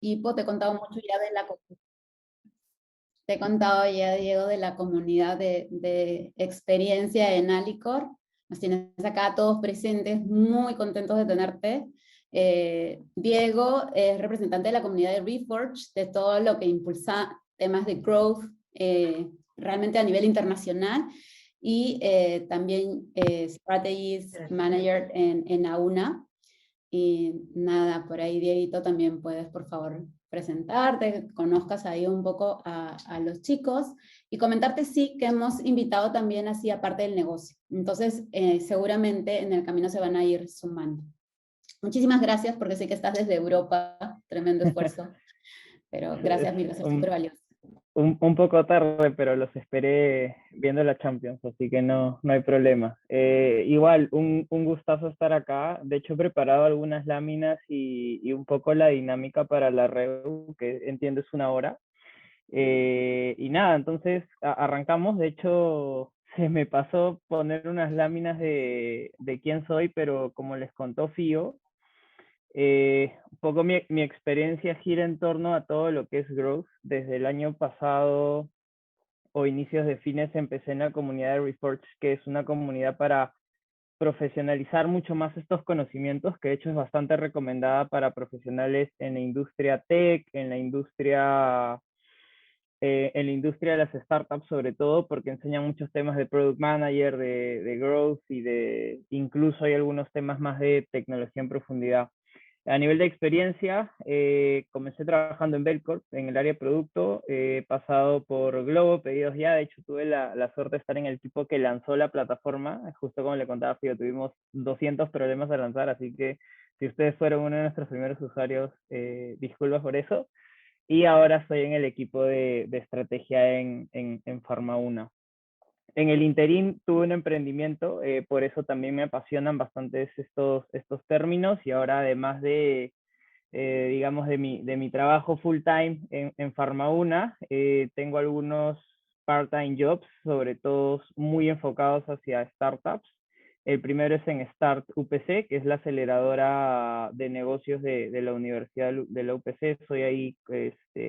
equipo. Te he contado mucho ya de la te he contado ya, Diego, de la comunidad de experiencia en Alicor. Nos tienes acá todos presentes, muy contentos de tenerte. Diego es representante de la comunidad de Reforge, de todo lo que impulsa temas de growth realmente a nivel internacional, y también Strategies Manager en AUNA. Y nada, por ahí, Dieguito, también puedes, por favor, presentarte, conozcas ahí un poco a los chicos y comentarte, sí, que hemos invitado también así aparte del negocio. Entonces, seguramente en el camino se van a ir sumando. Muchísimas gracias, porque sé que estás desde Europa, tremendo esfuerzo, pero Es gracias mil, va a ser súper un, valioso. un poco tarde, pero los esperé viendo la Champions, así que no hay problema. Igual, un gustazo estar acá. De hecho, he preparado algunas láminas y un poco la dinámica para la REU, que entiendo es una hora. Y nada, entonces arrancamos. De hecho, se me pasó poner unas láminas de quién soy, pero como les contó Fío, un poco mi experiencia gira en torno a todo lo que es growth. Desde el año pasado o inicios de fines empecé en la comunidad de Reforge, que es una comunidad para profesionalizar mucho más estos conocimientos, que de hecho es bastante recomendada para profesionales en la industria tech, en la industria de las startups sobre todo, porque enseñan muchos temas de product manager, de growth y de incluso hay algunos temas más de tecnología en profundidad. A nivel de experiencia, comencé trabajando en Belcorp, en el área de producto, he pasado por Globo, Pedidos Ya, de hecho tuve la suerte de estar en el equipo que lanzó la plataforma, justo como le contaba Fío, tuvimos 200 problemas a lanzar, así que si ustedes fueron uno de nuestros primeros usuarios, disculpas por eso. Y ahora estoy en el equipo de estrategia en Pharma 1. En el interín tuve un emprendimiento, por eso también me apasionan bastante estos términos y ahora además digamos, de mi trabajo full time en Pharma 1, tengo algunos part-time jobs, sobre todo muy enfocados hacia startups. El primero es en Start UPC, que es la aceleradora de negocios de la Universidad de la UPC. Soy ahí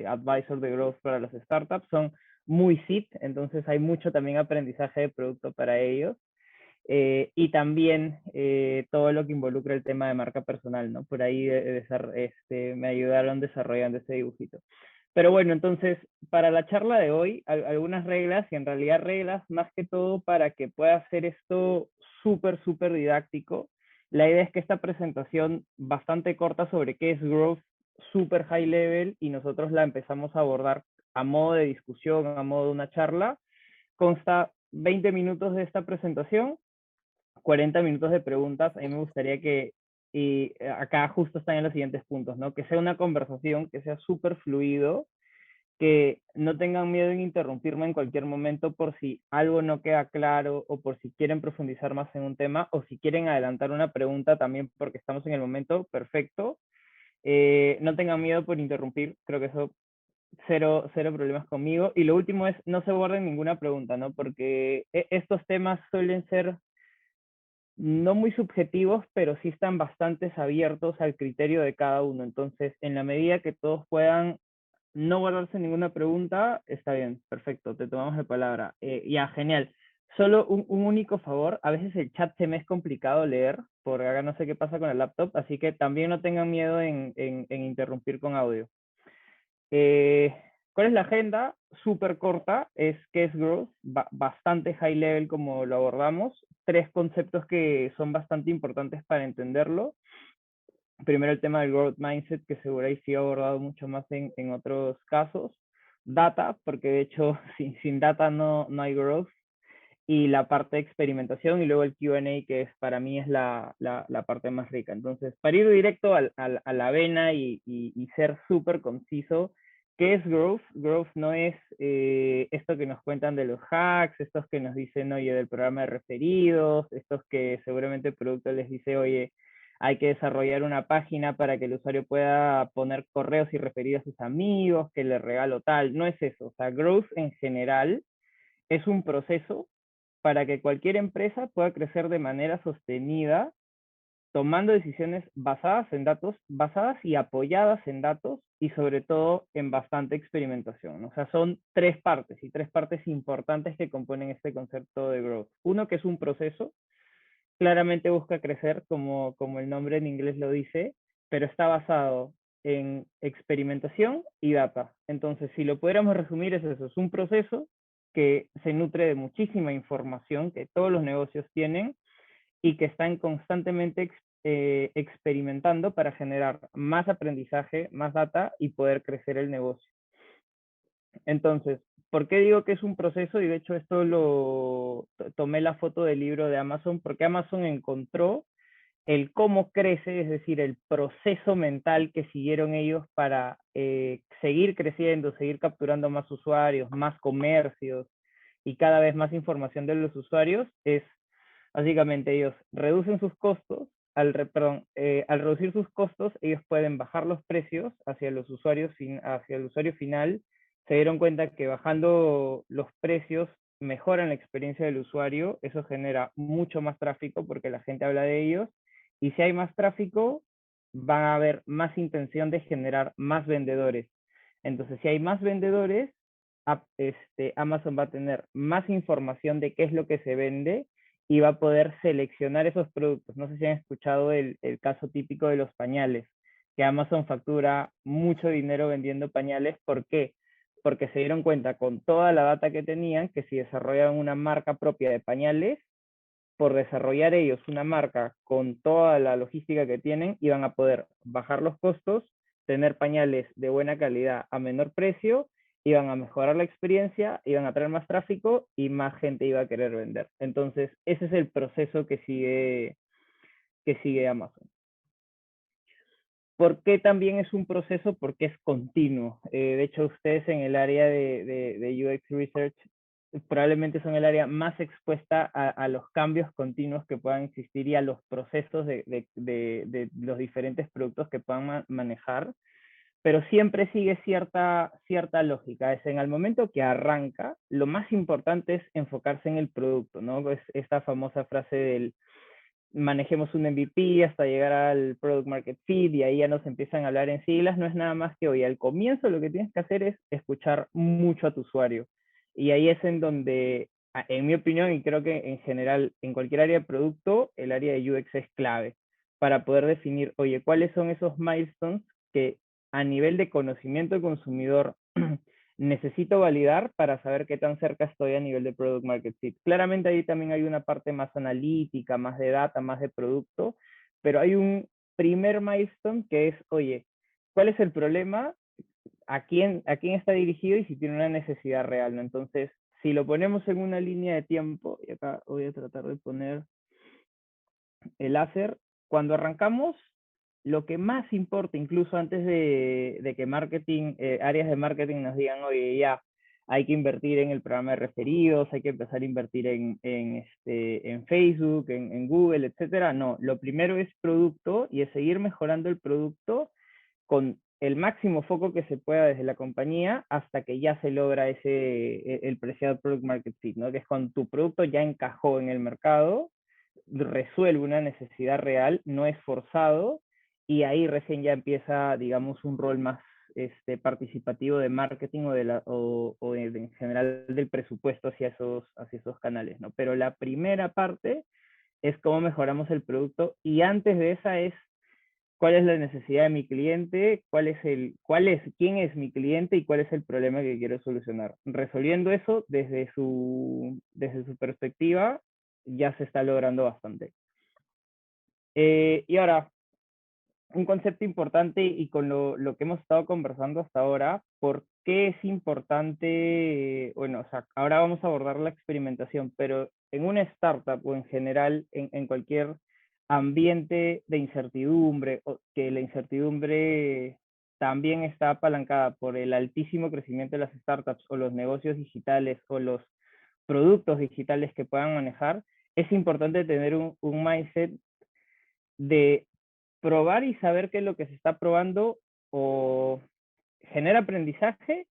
advisor de growth para las startups. Son muy SIT, entonces hay mucho también aprendizaje de producto para ellos. Y también todo lo que involucra el tema de marca personal, ¿no? Por ahí me ayudaron desarrollando ese dibujito. Pero bueno, entonces, para la charla de hoy, algunas reglas, y en realidad reglas más que todo para que pueda hacer esto súper didáctico. La idea es que esta presentación bastante corta sobre qué es growth, súper high level, y nosotros la empezamos a abordar a modo de discusión, a modo de una charla. Consta 20 minutos de esta presentación, 40 minutos de preguntas. A mí me gustaría que, y acá justo están en los siguientes puntos, ¿no? Que sea una conversación, que sea súper fluido, que no tengan miedo en interrumpirme en cualquier momento por si algo no queda claro o por si quieren profundizar más en un tema o si quieren adelantar una pregunta también porque estamos en el momento perfecto. No tengan miedo por interrumpir, creo que eso cero problemas conmigo. Y lo último es no se guarden ninguna pregunta, ¿no? Porque estos temas suelen ser no muy subjetivos, pero sí están bastante abiertos al criterio de cada uno. Entonces, en la medida que todos puedan no guardarse ninguna pregunta, está bien, perfecto, te tomamos la palabra. Ya, genial. Solo un único favor, a veces el chat se me es complicado leer, porque acá no sé qué pasa con el laptop, así que también no tengan miedo en interrumpir con audio. Eh, ¿Cuál es la agenda? Súper corta, es qué es growth, bastante high level como lo abordamos, tres conceptos que son bastante importantes para entenderlo. Primero el tema del growth mindset, que seguro ahí sí he abordado mucho más en otros casos. Data, porque de hecho sin data no hay growth. Y la parte de experimentación y luego el Q&A, que es, para mí es la parte más rica. Entonces, para ir directo a la vena y ser súper conciso, ¿qué es growth? Growth no es esto que nos cuentan de los hacks, estos que nos dicen, oye, del programa de referidos, estos que seguramente el producto les dice, oye, hay que desarrollar una página para que el usuario pueda poner correos y referir a sus amigos, que le regalo tal. No es eso. O sea, growth en general es un proceso para que cualquier empresa pueda crecer de manera sostenida tomando decisiones basadas en datos, basadas y apoyadas en datos, y sobre todo en bastante experimentación, ¿no? O sea, son tres partes, y tres partes importantes que componen este concepto de growth. Uno, que es un proceso, claramente busca crecer, como el nombre en inglés lo dice, pero está basado en experimentación y data. Entonces, si lo pudiéramos resumir, es eso, es un proceso que se nutre de muchísima información que todos los negocios tienen y que están constantemente experimentando para generar más aprendizaje, más data y poder crecer el negocio. Entonces, ¿por qué digo que es un proceso? Y de hecho esto lo tomé la foto del libro de Amazon, porque Amazon encontró el cómo crece, es decir, el proceso mental que siguieron ellos para seguir creciendo, seguir capturando más usuarios, más comercios y cada vez más información de los usuarios, es básicamente ellos reducen sus costos, al reducir sus costos, ellos pueden bajar los precios hacia los usuarios, hacia el usuario final. Se dieron cuenta que bajando los precios mejoran la experiencia del usuario, eso genera mucho más tráfico porque la gente habla de ellos, y si hay más tráfico, van a haber más intención de generar más vendedores. Entonces, si hay más vendedores, Amazon va a tener más información de qué es lo que se vende y va a poder seleccionar esos productos. No sé si han escuchado el caso típico de los pañales, que Amazon factura mucho dinero vendiendo pañales. ¿Por qué? Porque se dieron cuenta con toda la data que tenían que si desarrollaban una marca propia de pañales, por desarrollar ellos una marca con toda la logística que tienen, iban a poder bajar los costos, tener pañales de buena calidad a menor precio, iban a mejorar la experiencia, iban a traer más tráfico y más gente iba a querer vender. Entonces, ese es el proceso que sigue Amazon. ¿Por qué también es un proceso? Porque es continuo. De hecho, ustedes en el área de UX Research probablemente son el área más expuesta a los cambios continuos que puedan existir y a los procesos de los diferentes productos que puedan manejar, pero siempre sigue cierta lógica. Es en el momento que arranca, lo más importante es enfocarse en el producto, ¿no? Es esta famosa frase del manejemos un MVP hasta llegar al Product Market Fit, y ahí ya nos empiezan a hablar en siglas. No es nada más que, oye, al comienzo lo que tienes que hacer es escuchar mucho a tu usuario. Y ahí es en donde, en mi opinión, y creo que en general en cualquier área de producto, el área de UX es clave para poder definir, oye, cuáles son esos milestones que a nivel de conocimiento del consumidor necesito validar para saber qué tan cerca estoy a nivel de product market fit. Claramente ahí también hay una parte más analítica, más de data, más de producto, pero hay un primer milestone que es, oye, ¿cuál es el problema? ¿A quién está dirigido y si tiene una necesidad real, ¿no? Entonces, si lo ponemos en una línea de tiempo, y acá voy a tratar de poner el láser, cuando arrancamos, lo que más importa, incluso antes de que marketing, áreas de marketing nos digan, oye, ya, hay que invertir en el programa de referidos, hay que empezar a invertir en Facebook, en Google, etcétera. No, lo primero es producto y es seguir mejorando el producto con el máximo foco que se pueda desde la compañía hasta que ya se logra el preciado product market fit, ¿no? Que es cuando tu producto ya encajó en el mercado, resuelve una necesidad real, no es forzado, y ahí recién ya empieza, digamos, un rol más participativo de marketing o en general del presupuesto hacia esos canales, ¿no? Pero la primera parte es cómo mejoramos el producto, y antes de esa es cuál es la necesidad de mi cliente, quién es mi cliente y cuál es el problema que quiero solucionar. Resolviendo eso desde su perspectiva, ya se está logrando bastante. Y ahora, un concepto importante y con lo que hemos estado conversando hasta ahora, ¿por qué es importante? Bueno, o sea, ahora vamos a abordar la experimentación, pero en una startup o en general en cualquier ambiente de incertidumbre, o que la incertidumbre también está apalancada por el altísimo crecimiento de las startups o los negocios digitales o los productos digitales que puedan manejar, es importante tener un mindset de probar y saber que lo que se está probando o genera aprendizaje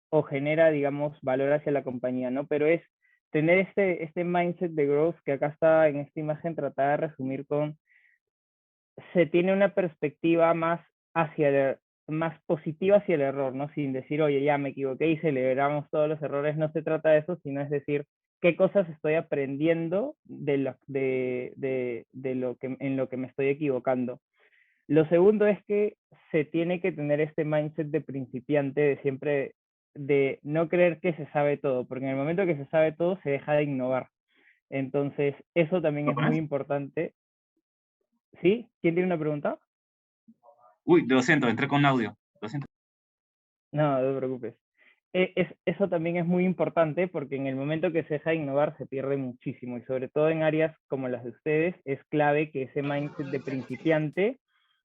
o genera, digamos, valor hacia la compañía, ¿no? Pero es tener este mindset de growth que acá está en esta imagen tratada de resumir con se tiene una perspectiva más más positiva hacia el error, ¿no? Sin decir, oye, ya me equivoqué y celebramos todos los errores. No se trata de eso, sino es decir, qué cosas estoy aprendiendo en lo que me estoy equivocando. Lo segundo es que se tiene que tener este mindset de principiante, de siempre, de no creer que se sabe todo, porque en el momento que se sabe todo, se deja de innovar. Entonces, eso también es muy importante. ¿Sí? ¿Quién tiene una pregunta? Uy, lo siento, entré con audio. Lo siento. No, no te preocupes. Eso también es muy importante porque en el momento que se deja de innovar se pierde muchísimo y sobre todo en áreas como las de ustedes es clave que ese mindset de principiante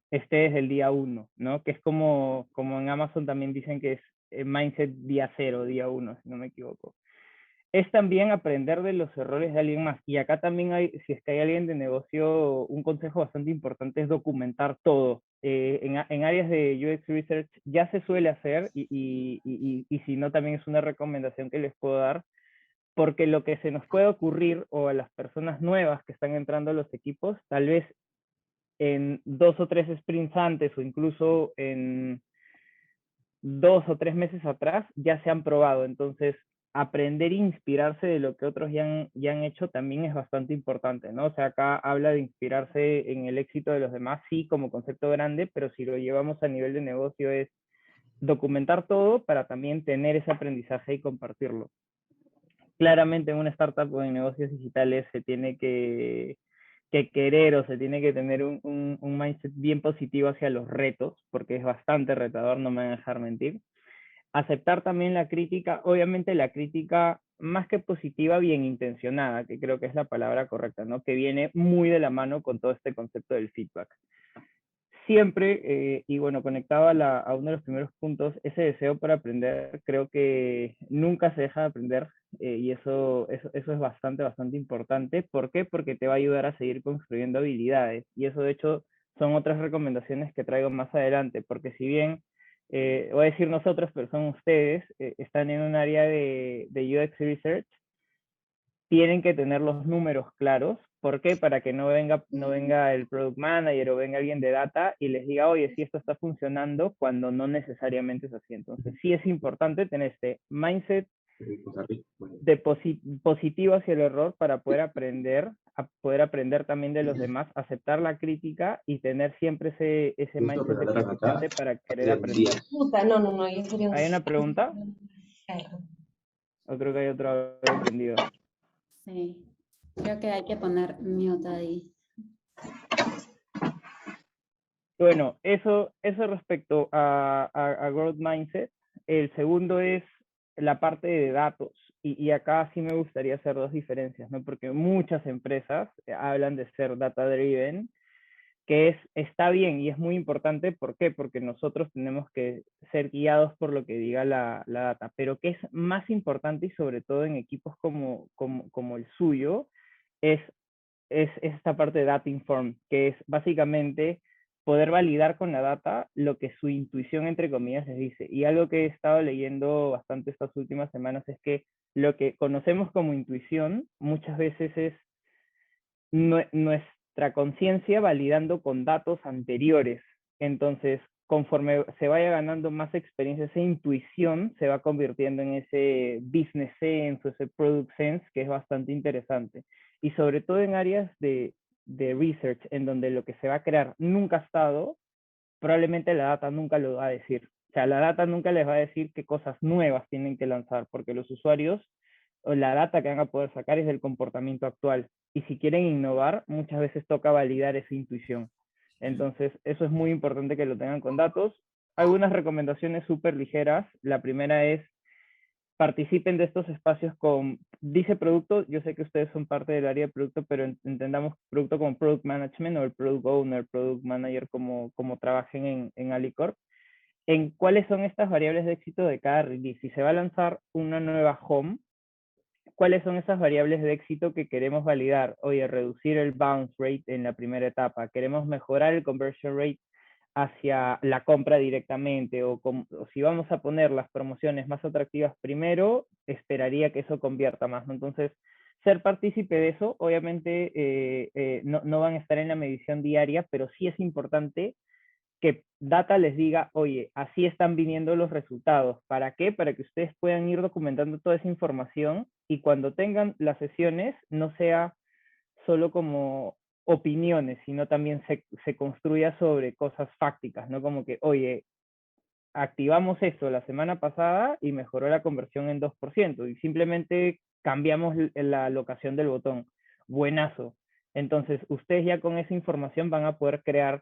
esté desde el día uno, ¿no? Que es como en Amazon también dicen que es el mindset día cero, día uno, si no me equivoco. Es también aprender de los errores de alguien más. Y acá también hay, si es que hay alguien de negocio, un consejo bastante importante es documentar todo. En áreas de UX Research ya se suele hacer y si no también es una recomendación que les puedo dar, porque lo que se nos puede ocurrir o a las personas nuevas que están entrando a los equipos, tal vez en 2 o 3 sprints antes o incluso en 2 o 3 meses atrás ya se han probado. Entonces, aprender e inspirarse de lo que otros ya han hecho también es bastante importante, ¿no? O sea, acá habla de inspirarse en el éxito de los demás, sí, como concepto grande, pero si lo llevamos a nivel de negocio es documentar todo para también tener ese aprendizaje y compartirlo. Claramente en una startup o en negocios digitales se tiene que querer o se tiene que tener un mindset bien positivo hacia los retos, porque es bastante retador, no me van a dejar mentir. Aceptar también la crítica, obviamente la crítica más que positiva, bien intencionada, que creo que es la palabra correcta, ¿no? Que viene muy de la mano con todo este concepto del feedback. Siempre, y bueno, conectado a uno de los primeros puntos, ese deseo por aprender, creo que nunca se deja de aprender, y eso es bastante, bastante importante. ¿Por qué? Porque te va a ayudar a seguir construyendo habilidades, y eso de hecho son otras recomendaciones que traigo más adelante, porque si bien, voy a decir nosotros, pero son ustedes, están en un área de UX Research, tienen que tener los números claros. ¿Por qué? Para que no venga el product manager o venga alguien de data y les diga, oye, si esto está funcionando, cuando no necesariamente es así. Entonces, sí es importante tener este mindset de positivo hacia el error para poder aprender también de los demás, aceptar la crítica y tener siempre ese mindset de principiante para querer aprender. No, ya sería ¿Hay una pregunta? O creo que hay otro audio prendido. Sí, creo que hay que poner mute ahí. Bueno, eso respecto a Growth Mindset. El segundo es la parte de datos. Y acá sí me gustaría hacer dos diferencias, ¿no? Porque muchas empresas hablan de ser data driven, que está bien y es muy importante. ¿Por qué? Porque nosotros tenemos que ser guiados por lo que diga la data. Pero que es más importante y sobre todo en equipos como el suyo, es esta parte de data informed, que es básicamente poder validar con la data lo que su intuición, entre comillas, les dice. Y algo que he estado leyendo bastante estas últimas semanas es que lo que conocemos como intuición muchas veces es nuestra conciencia validando con datos anteriores. Entonces, conforme se vaya ganando más experiencia, esa intuición se va convirtiendo en ese business sense o ese product sense que es bastante interesante. Y sobre todo en áreas de research, en donde lo que se va a crear nunca ha estado, probablemente la data nunca lo va a decir. O sea, la data nunca les va a decir qué cosas nuevas tienen que lanzar, porque los usuarios o la data que van a poder sacar es del comportamiento actual. Y si quieren innovar, muchas veces toca validar esa intuición. Entonces, eso es muy importante que lo tengan con datos. Algunas recomendaciones súper ligeras. La primera es participen de estos espacios dice producto, yo sé que ustedes son parte del área de producto, pero entendamos producto como product management o el product owner, product manager, como trabajen en Alicorp, en cuáles son estas variables de éxito de cada release. Si se va a lanzar una nueva home, ¿cuáles son esas variables de éxito que queremos validar? Oye, reducir el bounce rate en la primera etapa, queremos mejorar el conversion rate hacia la compra directamente, o si vamos a poner las promociones más atractivas primero, esperaría que eso convierta más, ¿no? Entonces, ser partícipe de eso. Obviamente no van a estar en la medición diaria, pero sí es importante que Data les diga, oye, así están viniendo los resultados. ¿Para qué? Para que ustedes puedan ir documentando toda esa información y cuando tengan las sesiones no sea solo como opiniones, sino también se construya sobre cosas fácticas, ¿no? Como que, oye, activamos esto la semana pasada y mejoró la conversión en 2% y simplemente cambiamos la locación del botón. Buenazo. Entonces, ustedes ya con esa información van a poder crear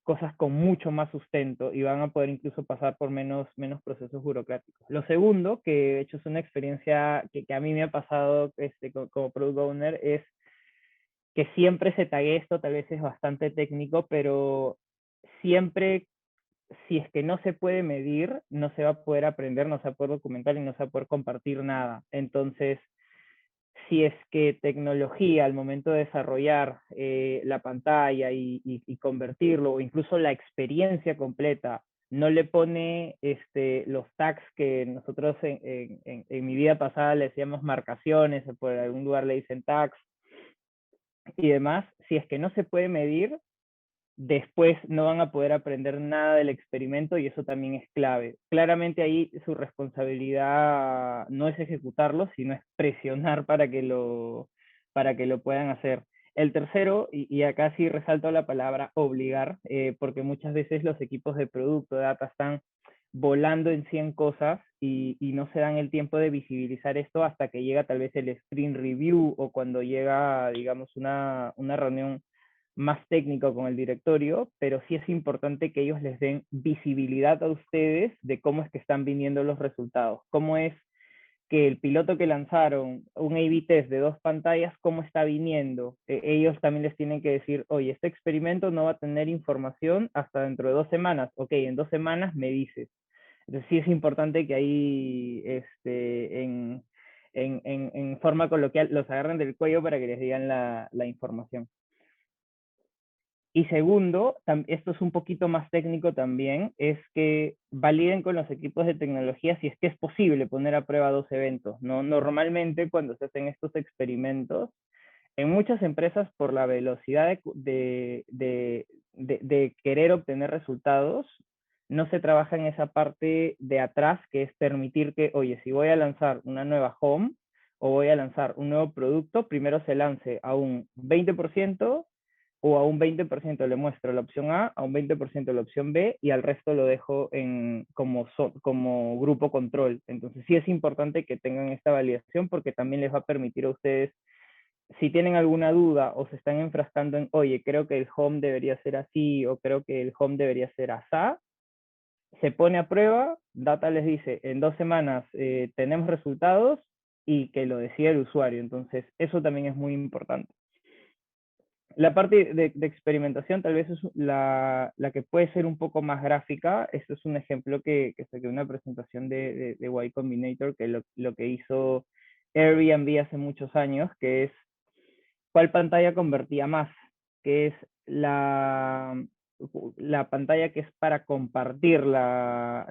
cosas con mucho más sustento y van a poder incluso pasar por menos procesos burocráticos. Lo segundo, que de hecho es una experiencia que a mí me ha pasado como Product Owner, es que siempre se tague esto, tal vez es bastante técnico, pero siempre, si es que no se puede medir, no se va a poder aprender, no se va a poder documentar y no se va a poder compartir nada. Entonces, si es que tecnología al momento de desarrollar la pantalla y convertirlo, o incluso la experiencia completa, no le pone los tags que nosotros en mi vida pasada le decíamos marcaciones, o por algún lugar le dicen tags y demás, si es que no se puede medir, después no van a poder aprender nada del experimento y eso también es clave. Claramente ahí su responsabilidad no es ejecutarlo, sino es presionar para que lo puedan hacer. El tercero, y acá sí resalto la palabra obligar, porque muchas veces los equipos de producto, de data, están volando en 100 cosas y no se dan el tiempo de visibilizar esto hasta que llega tal vez el sprint review o cuando llega, digamos, una reunión más técnico con el directorio, pero sí es importante que ellos les den visibilidad a ustedes de cómo es que están viniendo los resultados, cómo es que el piloto que lanzaron, un A/B test de 2 pantallas, cómo está viniendo. Ellos también les tienen que decir, oye, este experimento no va a tener información hasta dentro de 2 semanas. Ok, en 2 semanas me dices. Entonces sí es importante que ahí en forma coloquial los agarren del cuello para que les digan la información. Y segundo, esto es un poquito más técnico también, es que validen con los equipos de tecnología si es que es posible poner a prueba 2 eventos, ¿no? Normalmente cuando se hacen estos experimentos, en muchas empresas por la velocidad de querer obtener resultados, no se trabaja en esa parte de atrás que es permitir que, oye, si voy a lanzar una nueva home o voy a lanzar un nuevo producto, primero se lance a un 20% o a un 20% le muestro la opción A un 20% la opción B y al resto lo dejo como grupo control. Entonces sí es importante que tengan esta validación porque también les va a permitir a ustedes, si tienen alguna duda o se están enfrascando en, oye, creo que el home debería ser así o creo que el home debería ser asá, se pone a prueba, Data les dice, en 2 semanas tenemos resultados y que lo decida el usuario. Entonces eso también es muy importante. La parte de experimentación tal vez es la que puede ser un poco más gráfica. Esto es un ejemplo que saqué de una presentación de Y Combinator, que lo que hizo Airbnb hace muchos años, que es cuál pantalla convertía más, que es la pantalla que es para compartir la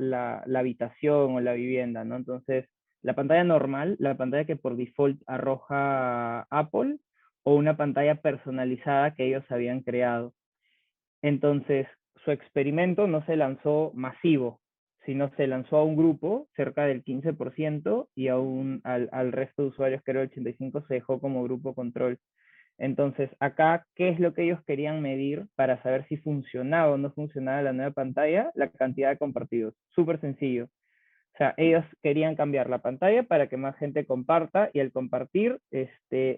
habitación o la vivienda, ¿no? Entonces, la pantalla normal, la pantalla que por default arroja Apple, o una pantalla personalizada que ellos habían creado. Entonces, su experimento no se lanzó masivo, sino se lanzó a un grupo, cerca del 15%, y al resto de usuarios, que era el 85%, se dejó como grupo control. Entonces, acá, ¿qué es lo que ellos querían medir para saber si funcionaba o no funcionaba la nueva pantalla? La cantidad de compartidos. Súper sencillo. O sea, ellos querían cambiar la pantalla para que más gente comparta y al compartir,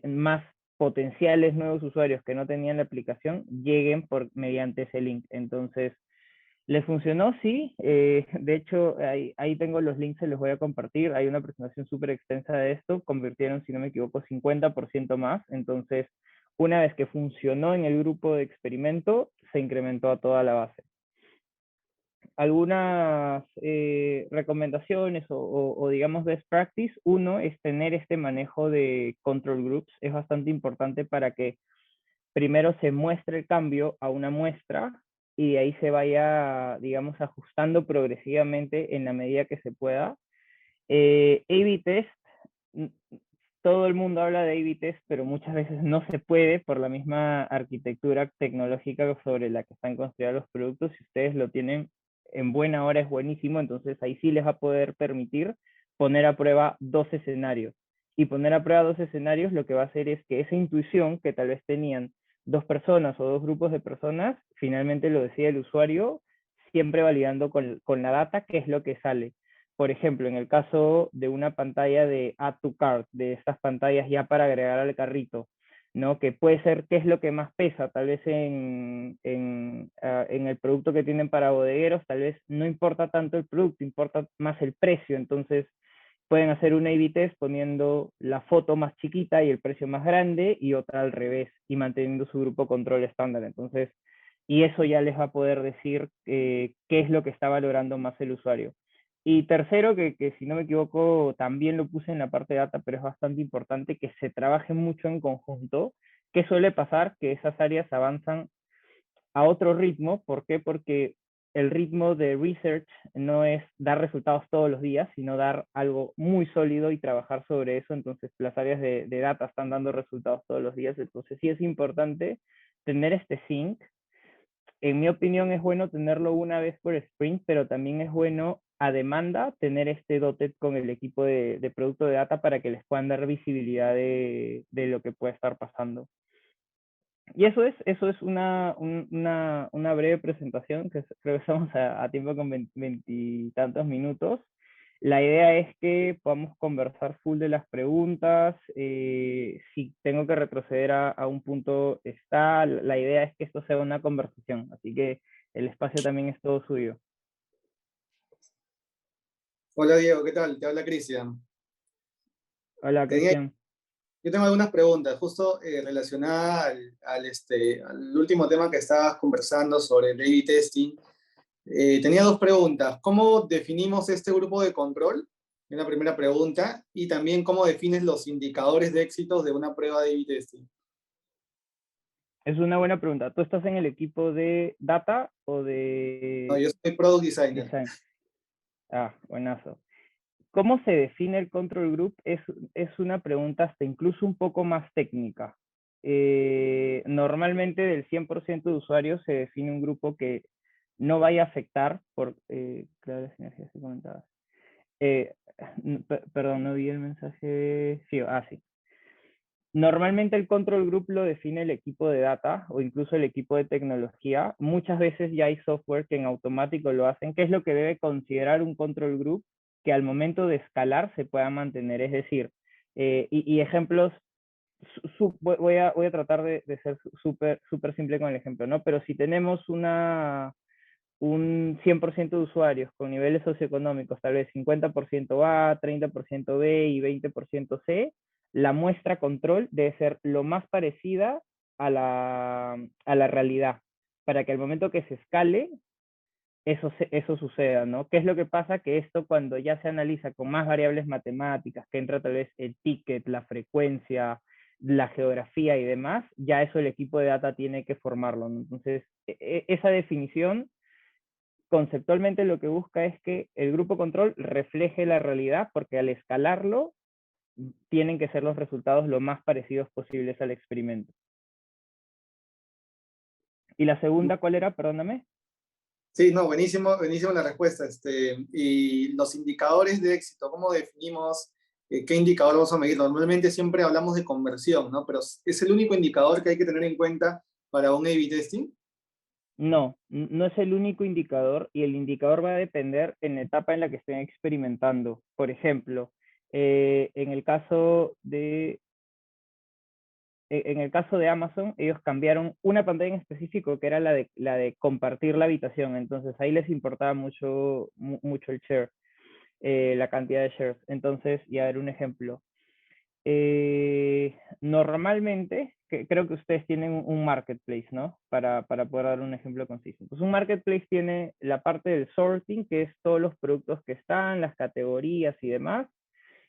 más potenciales nuevos usuarios que no tenían la aplicación lleguen mediante ese link. Entonces, ¿les funcionó? Sí. De hecho, ahí tengo los links, se los voy a compartir. Hay una presentación súper extensa de esto. Convirtieron, si no me equivoco, 50% más. Entonces, una vez que funcionó en el grupo de experimento, se incrementó a toda la base. Algunas recomendaciones o digamos best practice. Uno es tener este manejo de control groups. Es bastante importante para que primero se muestre el cambio a una muestra y de ahí se vaya, digamos, ajustando progresivamente en la medida que se pueda. A/B test todo el mundo habla de A/B test, pero muchas veces no se puede por la misma arquitectura tecnológica sobre la que están construidos los productos. Si ustedes lo tienen en buena hora es buenísimo, entonces ahí sí les va a poder permitir poner a prueba dos escenarios. Y poner a prueba dos escenarios lo que va a hacer es que esa intuición que tal vez tenían dos personas o dos grupos de personas, finalmente lo decide el usuario, siempre validando con la data qué es lo que sale. Por ejemplo, en el caso de una pantalla de Add to Cart, de estas pantallas ya para agregar al carrito, ¿no? Que puede ser qué es lo que más pesa, tal vez en el producto que tienen para bodegueros, tal vez no importa tanto el producto, importa más el precio. Entonces, pueden hacer un A/B test poniendo la foto más chiquita y el precio más grande y otra al revés y manteniendo su grupo control estándar. Entonces, y eso ya les va a poder decir qué es lo que está valorando más el usuario. Y tercero, que si no me equivoco, también lo puse en la parte de data, pero es bastante importante que se trabaje mucho en conjunto. ¿Qué suele pasar? Que esas áreas avanzan a otro ritmo. ¿Por qué? Porque el ritmo de research no es dar resultados todos los días, sino dar algo muy sólido y trabajar sobre eso. Entonces, las áreas de data están dando resultados todos los días. Entonces, sí es importante tener este sync. En mi opinión, es bueno tenerlo una vez por sprint, pero también es bueno a demanda tener este dotted con el equipo de producto de data para que les puedan dar visibilidad de lo que puede estar pasando. Y eso es una breve presentación, que creo que estamos a tiempo con veintitantos minutos. La idea es que podamos conversar full de las preguntas. Si tengo que retroceder a un punto, está. La idea es que esto sea una conversación, así que el espacio también es todo suyo. Hola Diego, ¿qué tal? Te habla Cristian. Hola, Tenía- Cristian. yo tengo algunas preguntas, justo relacionadas al último tema que estabas conversando sobre el A/B testing. Tenía dos preguntas. ¿Cómo definimos este grupo de control? Es la primera pregunta. Y también, ¿cómo defines los indicadores de éxitos de una prueba de A/B testing? Es una buena pregunta. ¿Tú estás en el equipo de data o No, de yo soy Product Designer. design? Ah, buenazo. ¿Cómo se define el control group? Es una pregunta hasta incluso un poco más técnica. Normalmente del 100% de usuarios se define un grupo que no vaya a afectar por, claro, las sinergias que comentabas. Perdón, no vi el mensaje. Sí, sí. Normalmente el control group lo define el equipo de data o incluso el equipo de tecnología. Muchas veces ya hay software que en automático lo hacen. ¿Qué es lo que debe considerar un control group? Que al momento de escalar se pueda mantener. Es decir, y ejemplos, voy a tratar de ser súper simple con el ejemplo, ¿no? Pero si tenemos un 100% de usuarios con niveles socioeconómicos, tal vez 50% A, 30% B y 20% C, la muestra control debe ser lo más parecida a la realidad, para que al momento que se escale, eso suceda, ¿no? ¿Qué es lo que pasa? Que esto cuando ya se analiza con más variables matemáticas, que entra tal vez el ticket, la frecuencia, la geografía y demás, ya eso el equipo de data tiene que formarlo, ¿no? Entonces, esa definición conceptualmente lo que busca es que el grupo control refleje la realidad, porque al escalarlo tienen que ser los resultados lo más parecidos posibles al experimento. ¿Y la segunda cuál era? Perdóname. Sí, no, buenísimo, buenísimo la respuesta. Y los indicadores de éxito, ¿cómo definimos qué indicador vamos a medir? Normalmente siempre hablamos de conversión, ¿no? Pero ¿es el único indicador que hay que tener en cuenta para un A/B testing? No, no es el único indicador y el indicador va a depender en la etapa en la que estén experimentando. Por ejemplo, en el caso de Amazon, ellos cambiaron una pantalla en específico que era la de compartir la habitación. Entonces ahí les importaba mucho el share, la cantidad de shares. Entonces, y a ver un ejemplo. Normalmente, creo que ustedes tienen un marketplace, ¿no? Para poder dar un ejemplo conciso. Pues un marketplace tiene la parte del sorting, que es todos los productos que están, las categorías y demás.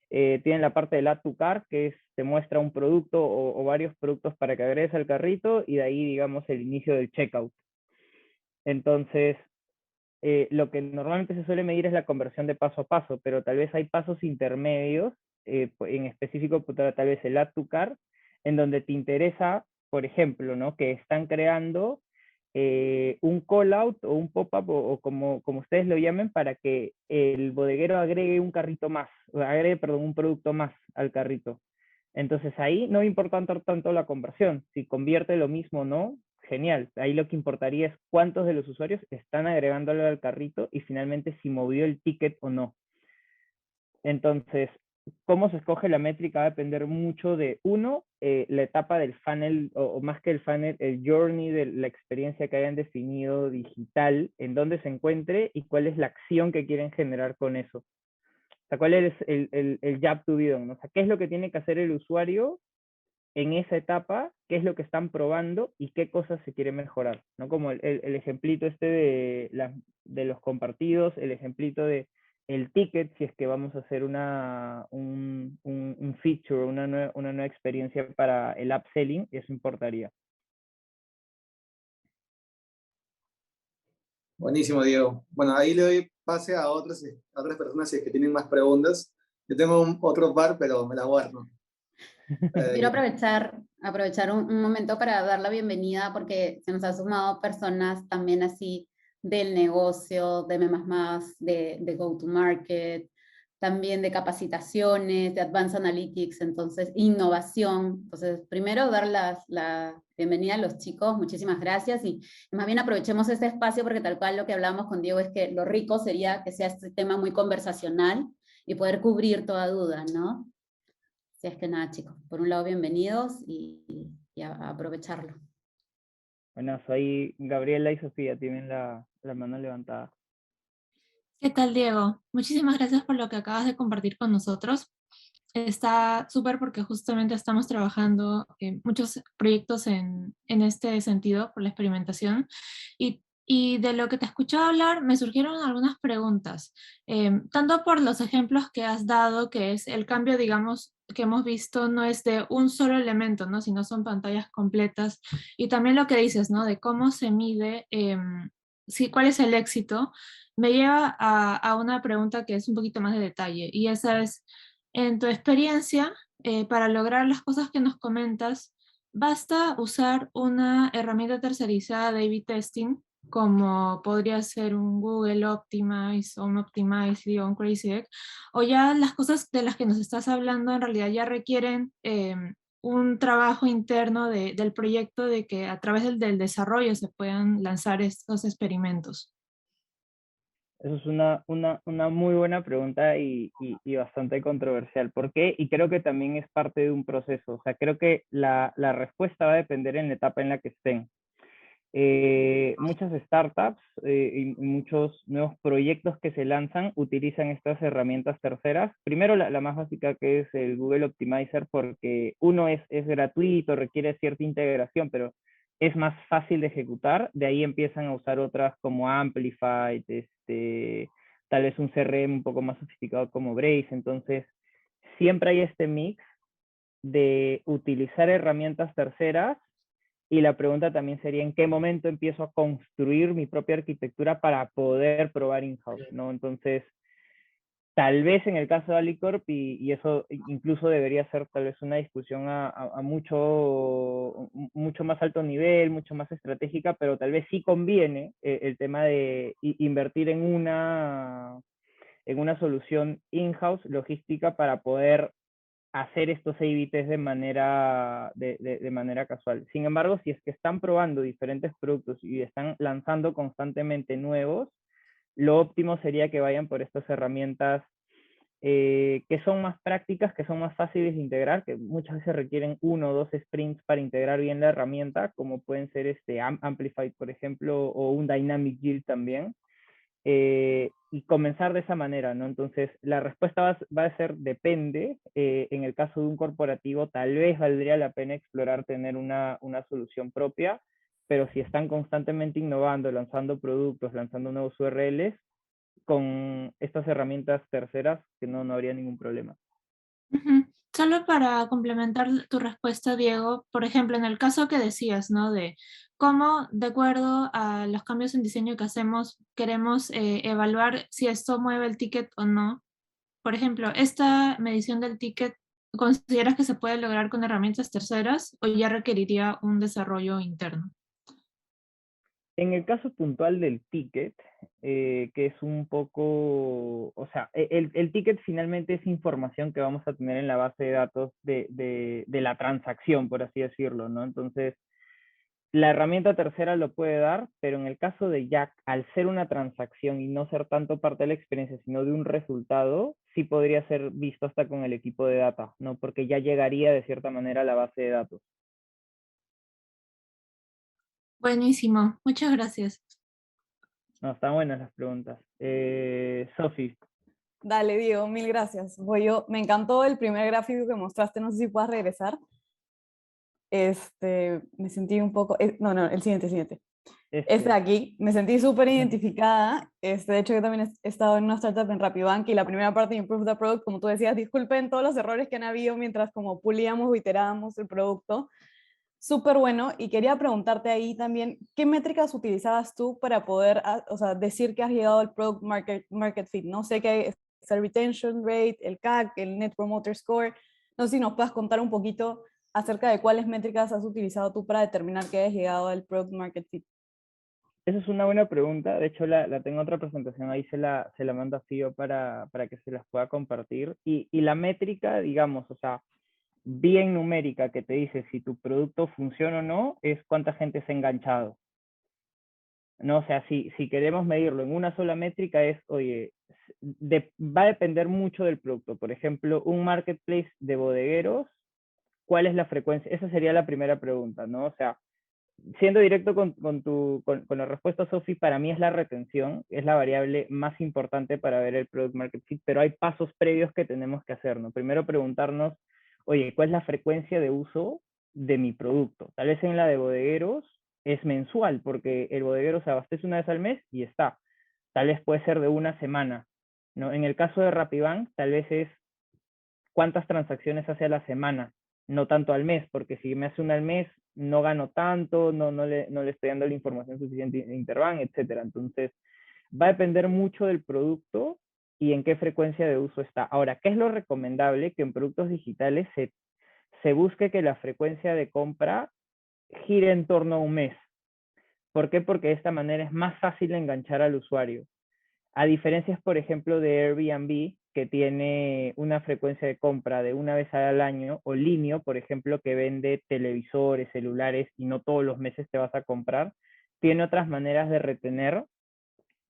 Tienen la parte del add to cart, que es, te muestra un producto o varios productos para que agregues al carrito y de ahí, digamos, el inicio del checkout. Entonces, lo que normalmente se suele medir es la conversión de paso a paso, pero tal vez hay pasos intermedios en específico tal vez el Add to Cart, en donde te interesa, por ejemplo, ¿no? Que están creando un call out o un pop-up o como ustedes lo llamen, para que el bodeguero agregue un carrito más, agregue, perdón, un producto más al carrito. Entonces ahí no importa tanto la conversión, si convierte lo mismo o no, genial. Ahí lo que importaría es cuántos de los usuarios están agregándolo al carrito y finalmente si movió el ticket o no. Entonces, cómo se escoge la métrica va a depender mucho de, uno, la etapa del funnel, o más que el funnel, el journey de la experiencia que hayan definido digital, en dónde se encuentre y cuál es la acción que quieren generar con eso. O sea, cuál es el job to be done, ¿no? O sea, qué es lo que tiene que hacer el usuario en esa etapa, qué es lo que están probando y qué cosas se quiere mejorar, ¿no? Como el ejemplito de los compartidos, el ejemplito de el ticket, si es que vamos a hacer un feature, una nueva experiencia para el upselling, eso importaría. Buenísimo, Diego. Bueno, ahí le doy pase a otras personas si es que tienen más preguntas. Yo tengo otro par, pero me las guardo. Quiero aprovechar un momento para dar la bienvenida porque se nos han sumado personas también así del negocio, de M++, de go-to-market, también de capacitaciones, de Advanced Analytics, entonces innovación. Entonces, primero dar la bienvenida a los chicos, muchísimas gracias y más bien aprovechemos este espacio porque tal cual lo que hablábamos con Diego es que lo rico sería que sea este tema muy conversacional y poder cubrir toda duda, ¿no? Si es que nada, chicos, por un lado, bienvenidos y a aprovecharlo. Bueno, soy Gabriela y Sofía, tienen la mano levantada. ¿Qué tal, Diego? Muchísimas gracias por lo que acabas de compartir con nosotros. Está súper porque justamente estamos trabajando en muchos proyectos en este sentido, por la experimentación. Y de lo que te escuchaba hablar, me surgieron algunas preguntas, tanto por los ejemplos que has dado, que es el cambio, digamos, que hemos visto no es de un solo elemento, ¿no? Sino son pantallas completas. Y también lo que dices, ¿no? De cómo se mide, cuál es el éxito, me lleva a una pregunta que es un poquito más de detalle, y esa es, en tu experiencia, para lograr las cosas que nos comentas, ¿basta usar una herramienta tercerizada de A/B testing, como podría ser un Google Optimize o un Optimize o un Crazy Egg, o ya las cosas de las que nos estás hablando en realidad ya requieren un trabajo interno del proyecto, de que a través del desarrollo se puedan lanzar estos experimentos? Eso es una muy buena pregunta y bastante controversial. ¿Por qué? Y creo que también es parte de un proceso. O sea, creo que la respuesta va a depender en la etapa en la que estén. Muchas startups y muchos nuevos proyectos que se lanzan utilizan estas herramientas terceras. Primero, la más básica, que es el Google Optimizer, porque uno es gratuito, requiere cierta integración, pero es más fácil de ejecutar. De ahí empiezan a usar otras como Amplify, tal vez un CRM un poco más sofisticado como Braze. Entonces, siempre hay este mix de utilizar herramientas terceras, y la pregunta también sería en qué momento empiezo a construir mi propia arquitectura para poder probar in-house, ¿no? Entonces, tal vez en el caso de Alicorp, y eso incluso debería ser tal vez una discusión a mucho más alto nivel, mucho más estratégica, pero tal vez sí conviene el tema de invertir en una solución in-house logística para poder hacer estos A/B tests de manera casual. Sin embargo, si es que están probando diferentes productos y están lanzando constantemente nuevos, lo óptimo sería que vayan por estas herramientas que son más prácticas, que son más fáciles de integrar, que muchas veces requieren 1 o 2 sprints para integrar bien la herramienta, como pueden ser Amplify, por ejemplo, o un Dynamic Yield también. Y comenzar de esa manera, ¿no? Entonces, la respuesta va a ser depende. En el caso de un corporativo, tal vez valdría la pena explorar tener una solución propia, pero si están constantemente innovando, lanzando productos, lanzando nuevos URLs, con estas herramientas terceras, que no habría ningún problema. Ujú. Solo para complementar tu respuesta, Diego, por ejemplo, en el caso que decías, ¿no? De cómo, de acuerdo a los cambios en diseño que hacemos, queremos evaluar si esto mueve el ticket o no. Por ejemplo, esta medición del ticket, ¿consideras que se puede lograr con herramientas terceras o ya requeriría un desarrollo interno? En el caso puntual del ticket, que es un poco, o sea, el ticket finalmente es información que vamos a tener en la base de datos de la transacción, por así decirlo, ¿no? Entonces, la herramienta tercera lo puede dar, pero en el caso de Jack, al ser una transacción y no ser tanto parte de la experiencia, sino de un resultado, sí podría ser visto hasta con el equipo de data, ¿no? Porque ya llegaría de cierta manera a la base de datos. Buenísimo, muchas gracias. No, están buenas las preguntas. Sofi, Dale, Diego, mil gracias. Voy yo. Me encantó el primer gráfico que mostraste, no sé si puedas regresar. Me sentí un poco, no, no, el siguiente. Este de aquí, me sentí súper identificada. De hecho, yo también he estado en una startup en Rapibank y la primera parte de Improve the Product, como tú decías, disculpen todos los errores que han habido mientras como pulíamos o iterábamos el producto. Súper bueno, y quería preguntarte ahí también, ¿qué métricas utilizabas tú para poder, o sea, decir que has llegado al product market fit? No sé qué es el retention rate, el CAC, el Net Promoter Score. No sé si nos puedas contar un poquito acerca de cuáles métricas has utilizado tú para determinar que hayas llegado al product market fit. esa es una buena pregunta. De hecho, la tengo en otra presentación, ahí se la mando a Fío para que se las pueda compartir. Y la métrica, digamos, o sea, bien numérica que te dice si tu producto funciona o no, es cuánta gente se ha enganchado. ¿No? O sea, si queremos medirlo en una sola métrica es, oye, va a depender mucho del producto. Por ejemplo, un marketplace de bodegueros, ¿cuál es la frecuencia? Esa sería la primera pregunta, ¿no? O sea, siendo directo con la respuesta, Sofi, para mí es la retención, es la variable más importante para ver el product market fit, pero hay pasos previos que tenemos que hacer, ¿no? Primero preguntarnos, oye, ¿cuál es la frecuencia de uso de mi producto? Tal vez en la de bodegueros es mensual, porque el bodeguero se abastece una vez al mes y está. Tal vez puede ser de una semana, ¿no? En el caso de Rapibank, tal vez es cuántas transacciones hace a la semana, no tanto al mes, porque si me hace una al mes, no gano tanto, no le estoy dando la información suficiente a Interbank, etcétera. Entonces, va a depender mucho del producto y en qué frecuencia de uso está. Ahora, ¿qué es lo recomendable? Que en productos digitales se busque que la frecuencia de compra gire en torno a un mes. ¿Por qué? Porque de esta manera es más fácil enganchar al usuario. A diferencias, por ejemplo, de Airbnb, que tiene una frecuencia de compra de una vez al año, o Linio, por ejemplo, que vende televisores, celulares y no todos los meses te vas a comprar, tiene otras maneras de retener.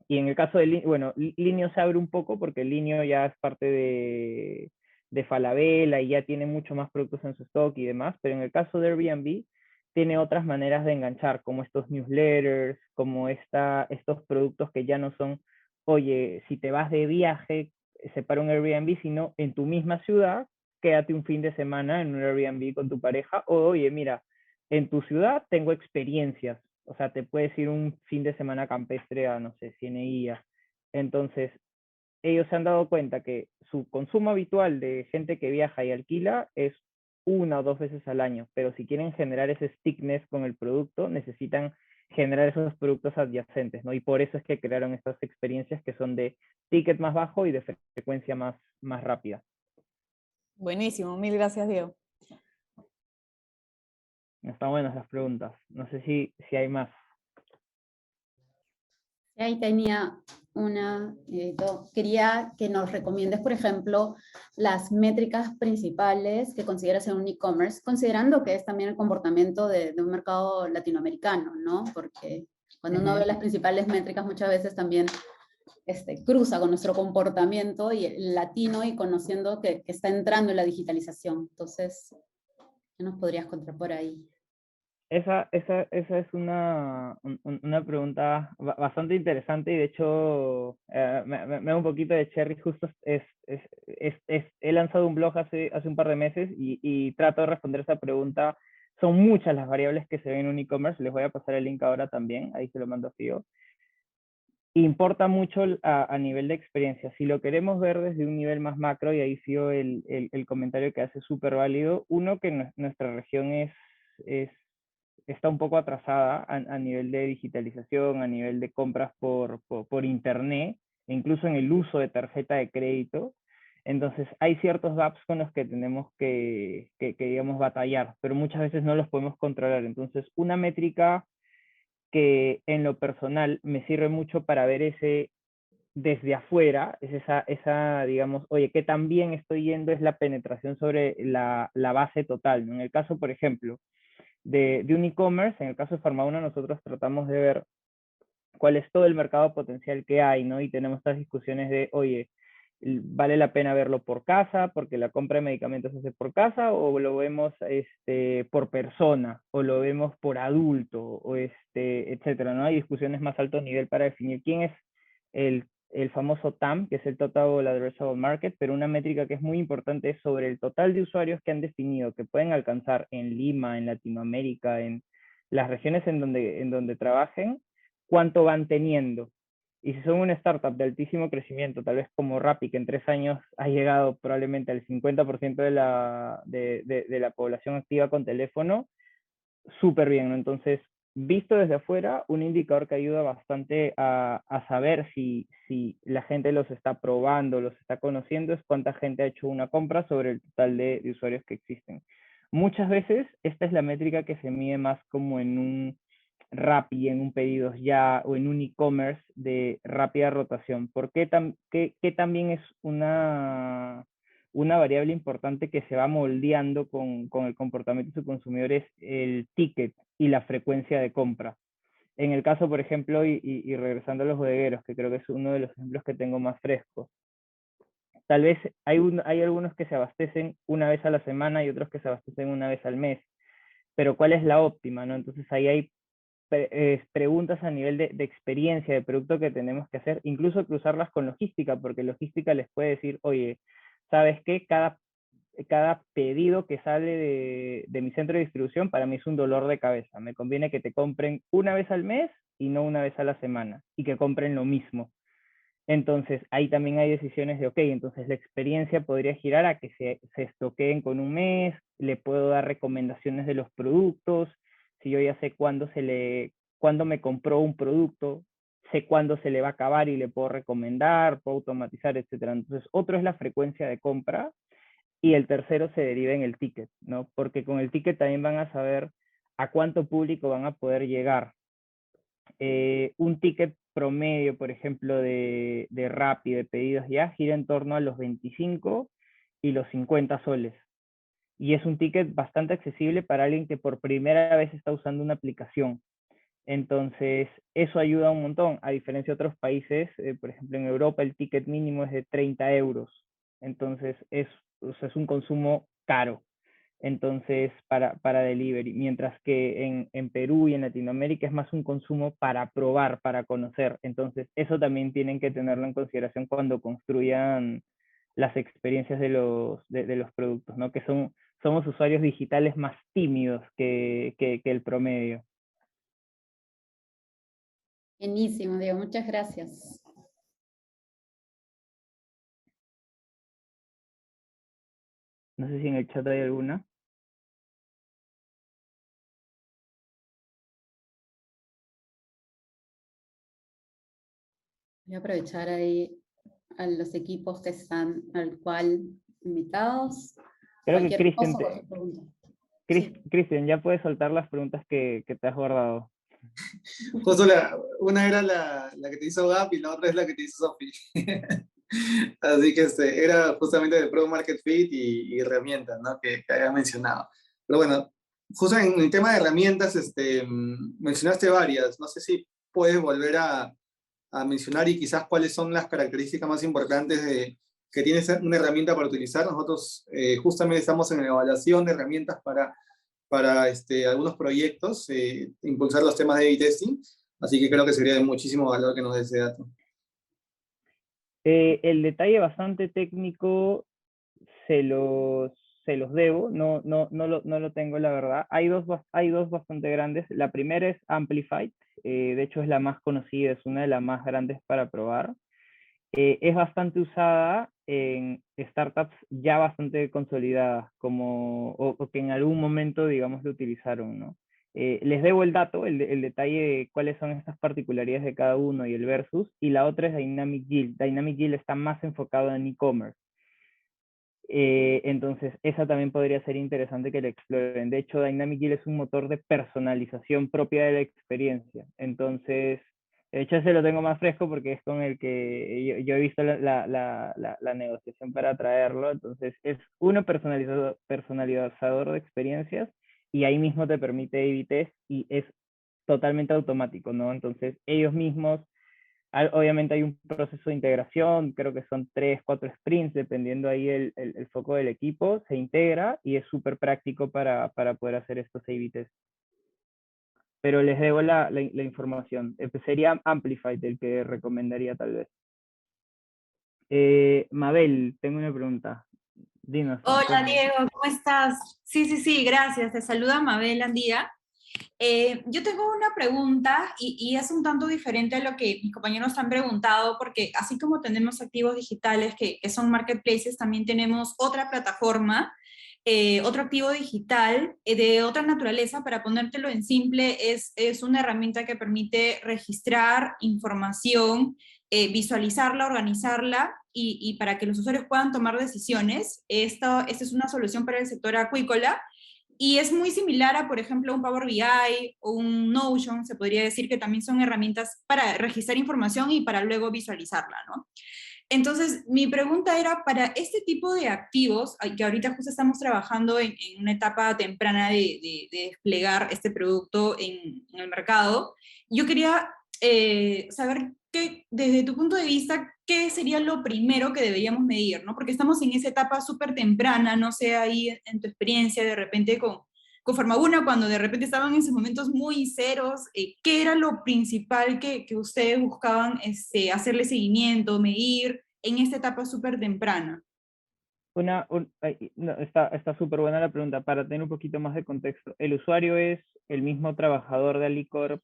Y en el caso de Linio, bueno, Linio se abre un poco porque Linio ya es parte de Falabella y ya tiene mucho más productos en su stock y demás, pero en el caso de Airbnb tiene otras maneras de enganchar, como estos newsletters, como estos productos que ya no son, oye, si te vas de viaje, separa un Airbnb, sino en tu misma ciudad, quédate un fin de semana en un Airbnb con tu pareja, o oye, mira, en tu ciudad tengo experiencias, o sea, te puedes ir un fin de semana campestre a, no sé, Cieneguilla. Entonces, ellos se han dado cuenta que su consumo habitual de gente que viaja y alquila es una o dos veces al año, pero si quieren generar ese stickiness con el producto, necesitan generar esos productos adyacentes, ¿no? Y por eso es que crearon estas experiencias que son de ticket más bajo y de frecuencia más rápida. Buenísimo, mil gracias, Diego. Están buenas las preguntas. No sé si hay más. Ahí tenía una, quería que nos recomiendes, por ejemplo, las métricas principales que consideras en un e-commerce, considerando que es también el comportamiento de un mercado latinoamericano, ¿no? Porque cuando uno ve las principales métricas muchas veces también cruza con nuestro comportamiento y el latino y conociendo que está entrando en la digitalización. Entonces, ¿qué nos podrías contar por ahí? Esa es una pregunta bastante interesante y de hecho me da un poquito de cherry. Justo he lanzado un blog hace un par de meses y trato de responder esa pregunta. Son muchas las variables que se ven en un e-commerce. Les voy a pasar el link ahora también, ahí se lo mando a Fío. Importa mucho a nivel de experiencia. Si lo queremos ver desde un nivel más macro, y ahí Fío el comentario que hace súper válido, uno, que nuestra región está un poco atrasada a nivel de digitalización, a nivel de compras por internet, e incluso en el uso de tarjeta de crédito. Entonces, hay ciertos gaps con los que tenemos que, digamos, batallar, pero muchas veces no los podemos controlar. Entonces, una métrica que en lo personal me sirve mucho para ver ese desde afuera, es esa, digamos, oye, ¿qué tan bien estoy yendo? Es la penetración sobre la base total, ¿no? En el caso, por ejemplo, de un e-commerce, en el caso de Farmauna, nosotros tratamos de ver cuál es todo el mercado potencial que hay, ¿no? Y tenemos estas discusiones de, oye, ¿vale la pena verlo por casa, porque la compra de medicamentos se hace por casa, o lo vemos por persona, o lo vemos por adulto, o etcétera, ¿no? Hay discusiones más alto nivel para definir quién es el famoso TAM, que es el Total Addressable Market, pero una métrica que es muy importante es sobre el total de usuarios que han definido que pueden alcanzar en Lima, en Latinoamérica, en las regiones en donde trabajen, cuánto van teniendo. Y si son una startup de altísimo crecimiento, tal vez como Rappi, que en 3 años ha llegado probablemente al 50% de la población activa con teléfono, súper bien, ¿no? Entonces, visto desde afuera, un indicador que ayuda bastante a saber si la gente los está probando, los está conociendo, es cuánta gente ha hecho una compra sobre el total de usuarios que existen. Muchas veces, esta es la métrica que se mide más como en un Rappi, en un pedidos ya o en un e-commerce de rápida rotación. ¿Por qué, qué también es una variable importante que se va moldeando con el comportamiento de su consumidor es el ticket y la frecuencia de compra? En el caso, por ejemplo, y regresando a los bodegueros, que creo que es uno de los ejemplos que tengo más frescos, tal vez hay algunos que se abastecen una vez a la semana y otros que se abastecen una vez al mes, pero ¿cuál es la óptima, no? Entonces ahí hay preguntas a nivel de experiencia, de producto que tenemos que hacer, incluso cruzarlas con logística, porque logística les puede decir, oye, ¿sabes qué? Cada pedido que sale de mi centro de distribución para mí es un dolor de cabeza. Me conviene que te compren una vez al mes y no una vez a la semana, y que compren lo mismo. Entonces, ahí también hay decisiones de, ok, entonces la experiencia podría girar a que se estoqueen con un mes, le puedo dar recomendaciones de los productos, si yo ya sé cuándo me compró un producto, sé cuándo se le va a acabar y le puedo recomendar, puedo automatizar, etcétera. Entonces, otro es la frecuencia de compra y el tercero se deriva en el ticket, ¿no? Porque con el ticket también van a saber a cuánto público van a poder llegar. Un ticket promedio, por ejemplo, de Rappi, de pedidos ya, gira en torno a los 25 y los 50 soles. Y es un ticket bastante accesible para alguien que por primera vez está usando una aplicación. Entonces, eso ayuda un montón, a diferencia de otros países, por ejemplo, en Europa el ticket mínimo es de 30 euros. Entonces, o sea, es un consumo caro. Entonces, para delivery, mientras que en Perú y en Latinoamérica es más un consumo para probar, para conocer. Entonces, eso también tienen que tenerlo en consideración cuando construyan las experiencias de los productos, ¿no? Que somos usuarios digitales más tímidos que el promedio. Buenísimo, Diego, muchas gracias. No sé si en el chat hay alguna. Voy a aprovechar ahí a los equipos que están al cual invitados. Creo que Cristian, ya puedes soltar las preguntas que te has guardado. Justo una era la que te hizo Gap y la otra es la que te hizo Sophie. Así que era justamente de Product Market Fit y herramientas, ¿no? que había mencionado. Pero bueno, justo en el tema de herramientas, mencionaste varias. No sé si puedes volver a mencionar y quizás cuáles son las características más importantes que tiene una herramienta para utilizar. Nosotros justamente estamos en la evaluación de herramientas para algunos proyectos, impulsar los temas de A/B testing, así que creo que sería de muchísimo valor que nos dé ese dato. El detalle bastante técnico se los debo, no lo tengo la verdad. Hay dos bastante grandes. La primera es Amplified, de hecho es la más conocida, es una de las más grandes para probar. Es bastante usada en startups ya bastante consolidadas, o que en algún momento, digamos, lo utilizaron, ¿no? Les debo el dato, el detalle de cuáles son estas particularidades de cada uno y el versus, y la otra es Dynamic Yield. Dynamic Yield está más enfocado en e-commerce. Entonces, esa también podría ser interesante que la exploren. De hecho, Dynamic Yield es un motor de personalización propia de la experiencia. Entonces, de hecho, ese lo tengo más fresco porque es con el que yo he visto la negociación para traerlo. Entonces, es uno personalizador de experiencias y ahí mismo te permite A/B test y es totalmente automático, ¿no? Entonces, ellos mismos obviamente hay un proceso de integración, creo que son 3, 4 sprints, dependiendo ahí el foco del equipo, se integra y es súper práctico para poder hacer estos A/B tests. Pero les debo la información. Sería Amplified el que recomendaría tal vez. Mabel, tengo una pregunta. Dinos. Hola Diego, ¿cómo estás? Sí, sí, sí, gracias. Te saluda Mabel Andía. Yo tengo una pregunta y es un tanto diferente a lo que mis compañeros han preguntado, porque así como tenemos activos digitales que son marketplaces, también tenemos otra plataforma, otro activo digital de otra naturaleza. Para ponértelo en simple, es una herramienta que permite registrar información, visualizarla, organizarla y para que los usuarios puedan tomar decisiones. Esta es una solución para el sector acuícola. Y es muy similar a, por ejemplo, un Power BI o un Notion, se podría decir que también son herramientas para registrar información y para luego visualizarla, ¿no? Entonces, mi pregunta era, para este tipo de activos, que ahorita justo estamos trabajando en una etapa temprana de desplegar este producto en el mercado, yo quería saber que, desde tu punto de vista, ¿qué sería lo primero que deberíamos medir, ¿no? Porque estamos en esa etapa súper temprana, no sé, ahí en tu experiencia, de repente con Farmabuna, cuando de repente estaban en esos momentos muy ceros, ¿qué era lo principal que ustedes buscaban hacerle seguimiento, medir en esta etapa súper temprana? No, está súper buena la pregunta. Para tener un poquito más de contexto, el usuario es el mismo trabajador de Alicorp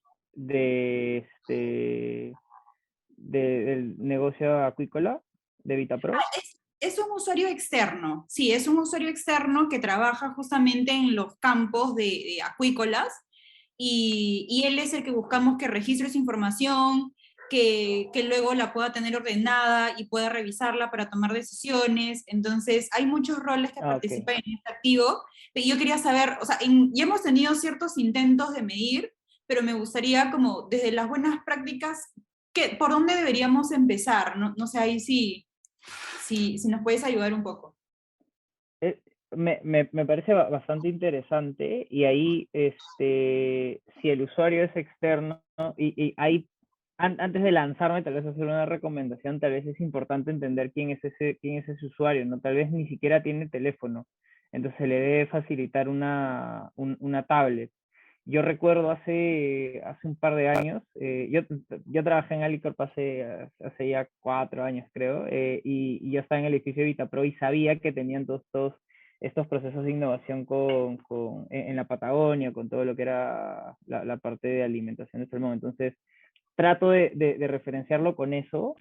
del negocio acuícola de VitaPro. Es un usuario externo, sí, es un usuario externo que trabaja justamente en los campos de acuícolas y él es el que buscamos que registre esa información, que luego la pueda tener ordenada y pueda revisarla para tomar decisiones. Entonces, hay muchos roles que participan en este activo. Pero yo quería saber, o sea, ya hemos tenido ciertos intentos de medir, pero me gustaría como desde las buenas prácticas, ¿por dónde deberíamos empezar? No, no sé ahí si nos puedes ayudar un poco. Me parece bastante interesante y ahí, si el usuario es externo, y ahí, antes de lanzarme, tal vez hacer una recomendación, tal vez es importante entender quién es ese usuario, ¿no? Tal vez ni siquiera tiene teléfono, entonces se le debe facilitar una tablet. Yo recuerdo hace un par de años, yo trabajé en Alicorp hace ya 4 años, creo, y yo estaba en el edificio de VitaPro y sabía que tenían todos estos procesos de innovación en la Patagonia, con todo lo que era la parte de alimentación de salmón. Entonces, trato de referenciarlo con eso.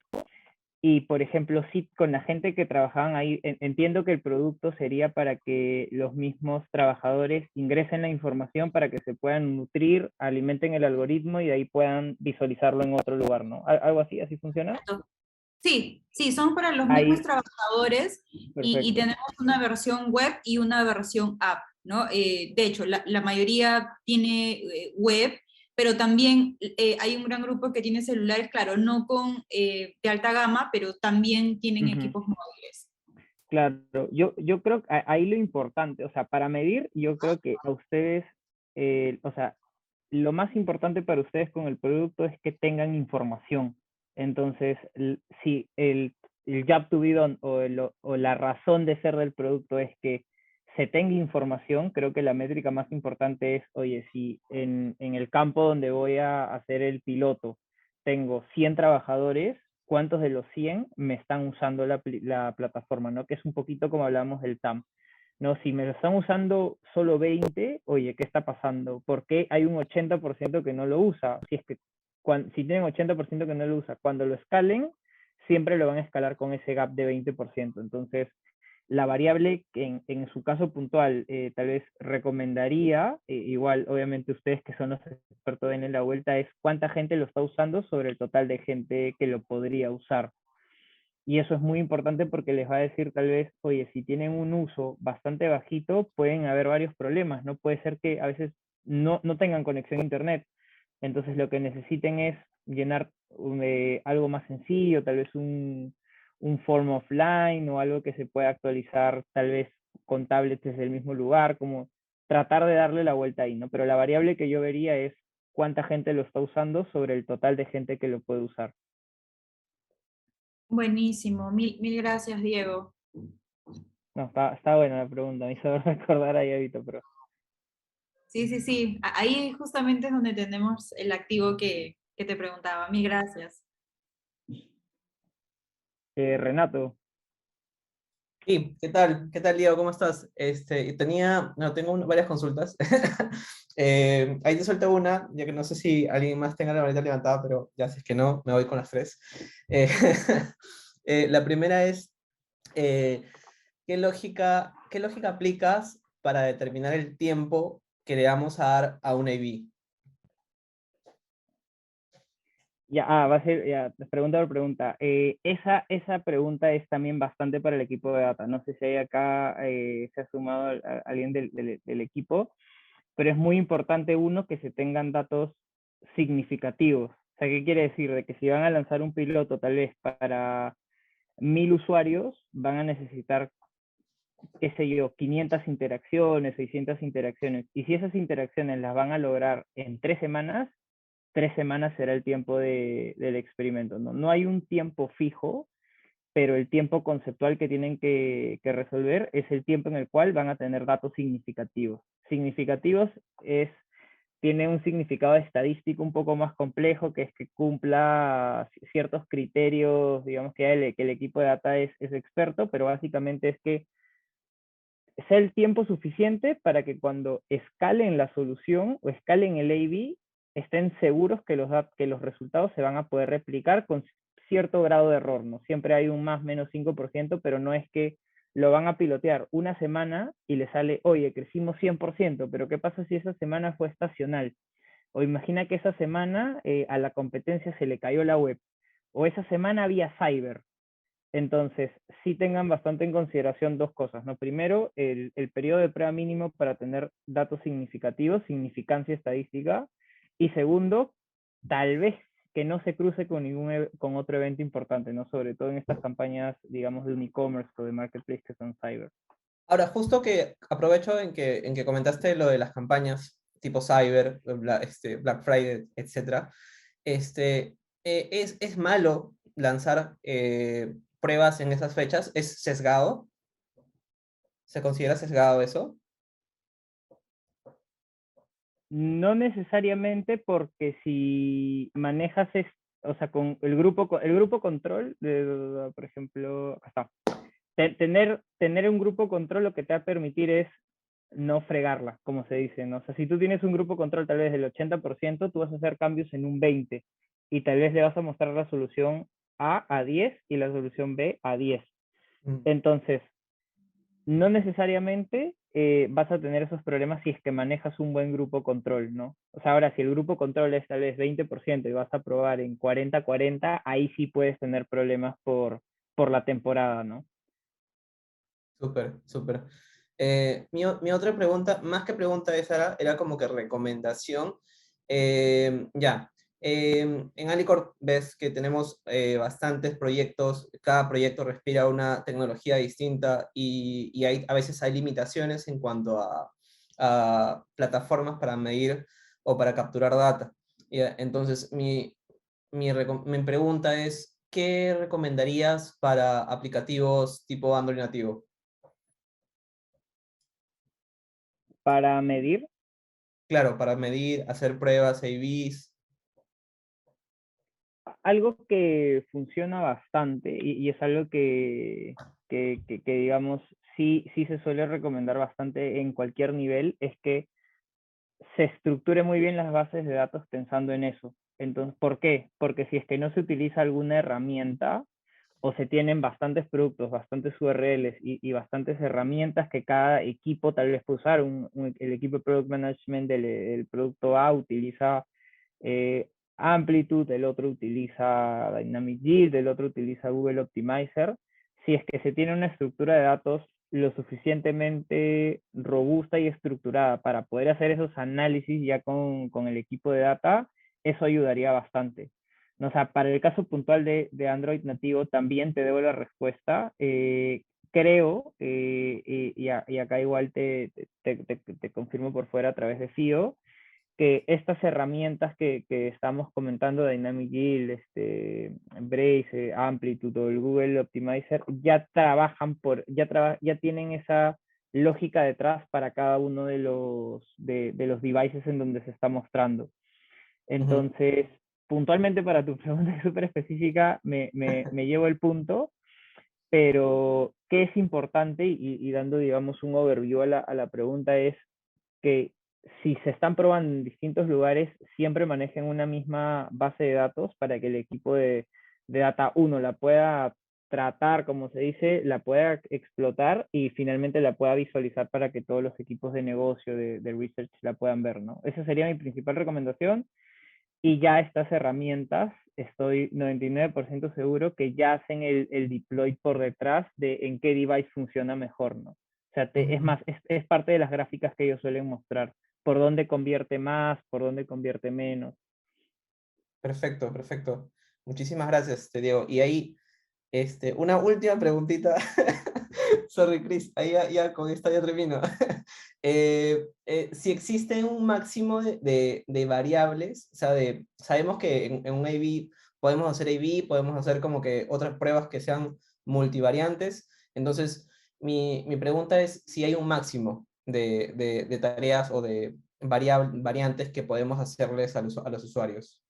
Y, por ejemplo, sí, con la gente que trabajaban ahí, entiendo que el producto sería para que los mismos trabajadores ingresen la información para que se puedan nutrir, alimenten el algoritmo y de ahí puedan visualizarlo en otro lugar, ¿no? ¿Algo así funciona? Sí, sí, son para los Ahí, mismos trabajadores y perfecto. tenemos una versión web y una versión app, ¿no? De hecho, la mayoría tiene web, pero también hay un gran grupo que tiene celulares, claro, no de alta gama, pero también tienen equipos móviles. Claro, yo creo que ahí lo importante, o sea, para medir, yo creo que a ustedes, o sea, lo más importante para ustedes con el producto es que tengan información. Entonces, si el job to be done o la razón de ser del producto es que se tenga información, creo que la métrica más importante es, oye, si en el campo donde voy a hacer el piloto tengo 100 trabajadores, ¿cuántos de los 100 me están usando la plataforma? ¿No? Que es un poquito como hablamos del TAM. No, si me lo están usando solo 20, oye, ¿qué está pasando? ¿Por qué hay un 80% que no lo usa? Si tienen 80% que no lo usa, cuando lo escalen, siempre lo van a escalar con ese gap de 20%. Entonces, la variable que en su caso puntual tal vez recomendaría, igual obviamente ustedes que son los expertos en la vuelta, es cuánta gente lo está usando sobre el total de gente que lo podría usar. Y eso es muy importante porque les va a decir tal vez, oye, si tienen un uso bastante bajito, pueden haber varios problemas, ¿no? Puede ser que a veces no tengan conexión a internet. Entonces lo que necesiten es llenar algo más sencillo, tal vez un form offline o algo que se pueda actualizar tal vez con tablets desde el mismo lugar, como tratar de darle la vuelta ahí, ¿no? Pero la variable que yo vería es cuánta gente lo está usando sobre el total de gente que lo puede usar. Buenísimo, mil gracias, Diego. No, está buena la pregunta, me hizo recordar ahí, Evito, pero... Sí, sí, sí. Ahí justamente es donde tenemos el activo que te preguntaba. Mil gracias. Renato. Sí, ¿qué tal? ¿Qué tal, Diego? ¿Cómo estás? Tengo varias consultas. Ahí te suelto una, ya que no sé si alguien más tenga la manita levantada, pero ya si es que no, me voy con las tres. Eh, la primera es, eh, qué lógica aplicas para determinar el tiempo que le vamos a dar a un A/B? Ya, va a ser, ya, pregunta por pregunta. Esa pregunta es también bastante para el equipo de data. No sé si hay acá se ha sumado alguien del equipo, pero es muy importante, uno, que se tengan datos significativos. O sea, ¿qué quiere decir? De que si van a lanzar un piloto tal vez para 1000 usuarios, van a necesitar, qué sé yo, 500 interacciones, 600 interacciones. Y si esas interacciones las van a lograr en 3 semanas, 3 semanas será el tiempo del experimento. No hay un tiempo fijo, pero el tiempo conceptual que tienen que resolver es el tiempo en el cual van a tener datos significativos. Significativos tiene un significado estadístico un poco más complejo, que es que cumpla ciertos criterios, digamos que el equipo de data es experto, pero básicamente es que sea el tiempo suficiente para que cuando escalen la solución o escalen el A/B, estén seguros que los resultados se van a poder replicar con cierto grado de error, ¿no? Siempre hay un más menos 5%, pero no es que lo van a pilotear una semana y le sale, oye, crecimos 100%, pero ¿qué pasa si esa semana fue estacional? O imagina que esa semana a la competencia se le cayó la web, o esa semana había cyber. Entonces, sí tengan bastante en consideración dos cosas, ¿no? Primero, el periodo de prueba mínimo para tener datos significativos, significancia estadística. Y segundo, tal vez que no se cruce con otro evento importante, ¿no? Sobre todo en estas campañas, digamos, de un e-commerce o de marketplace que son cyber. Ahora, justo que aprovecho en que comentaste lo de las campañas tipo Cyber, Black Friday, etcétera. ¿Es malo lanzar pruebas en esas fechas? ¿Es sesgado? ¿Se considera sesgado eso? No necesariamente, porque si manejas, o sea, con el grupo control, por ejemplo, acá está. Tener un grupo control lo que te va a permitir es no fregarla, como se dice, ¿no? O sea, si tú tienes un grupo control tal vez del 80%, tú vas a hacer cambios en un 20%, y tal vez le vas a mostrar la solución A 10 y la solución B a 10. Entonces, no necesariamente vas a tener esos problemas si es que manejas un buen grupo control, ¿no? O sea, ahora, si el grupo control es tal vez 20% y vas a probar en 40-40, ahí sí puedes tener problemas por la temporada, ¿no? Súper, súper. Mi otra pregunta, más que pregunta esa, era como que recomendación. Ya, en Alicorp ves que tenemos bastantes proyectos, cada proyecto respira una tecnología distinta y a veces hay limitaciones en cuanto a plataformas para medir o para capturar data. Entonces, mi pregunta es, ¿qué recomendarías para aplicativos tipo Android nativo? Para medir, Claro, para medir, hacer pruebas, A/Bs. algo que funciona bastante y es algo que, digamos, sí se suele recomendar bastante en cualquier nivel, es que se estructure muy bien las bases de datos pensando en eso. Entonces, ¿por qué? Porque si es que no se utiliza alguna herramienta o se tienen bastantes productos, bastantes URLs y bastantes herramientas que cada equipo tal vez puede usar, el equipo de Product Management del producto A utiliza Amplitude, el otro utiliza Dynamic Yield, el otro utiliza Google Optimizer. Si es que se tiene una estructura de datos lo suficientemente robusta y estructurada para poder hacer esos análisis ya con el equipo de data, eso ayudaría bastante. O sea, para el caso puntual de Android nativo, también te debo la respuesta. Creo, y acá igual te confirmo por fuera a través de FIO, que estas herramientas que estamos comentando, Dynamic Yield, Braze, Amplitude o el Google Optimizer, ya trabajan ya tienen esa lógica detrás para cada uno de los devices en donde se está mostrando. Entonces, puntualmente para tu pregunta súper específica, me llevo el punto, pero ¿qué es importante? Y dando, digamos, un overview a la pregunta es que si se están probando en distintos lugares, siempre manejen una misma base de datos para que el equipo de Data 1 la pueda tratar, como se dice, la pueda explotar y finalmente la pueda visualizar para que todos los equipos de negocio, de research, la puedan ver, ¿no? Esa sería mi principal recomendación. Y ya estas herramientas, estoy 99% seguro que ya hacen el deploy por detrás de en qué device funciona mejor, ¿no? O sea, es más, es parte de las gráficas que ellos suelen mostrar. Por dónde convierte más, por dónde convierte menos. Perfecto, perfecto. Muchísimas gracias, Diego. Y ahí, una última preguntita. Sorry, Chris, ahí ya con esta ya termino. Si existe un máximo de variables, o sea, sabemos que en un A/B podemos hacer A/B, podemos hacer como que otras pruebas que sean multivariantes. Entonces, mi pregunta es si hay un máximo de tareas o de variantes que podemos hacerles a los usuarios.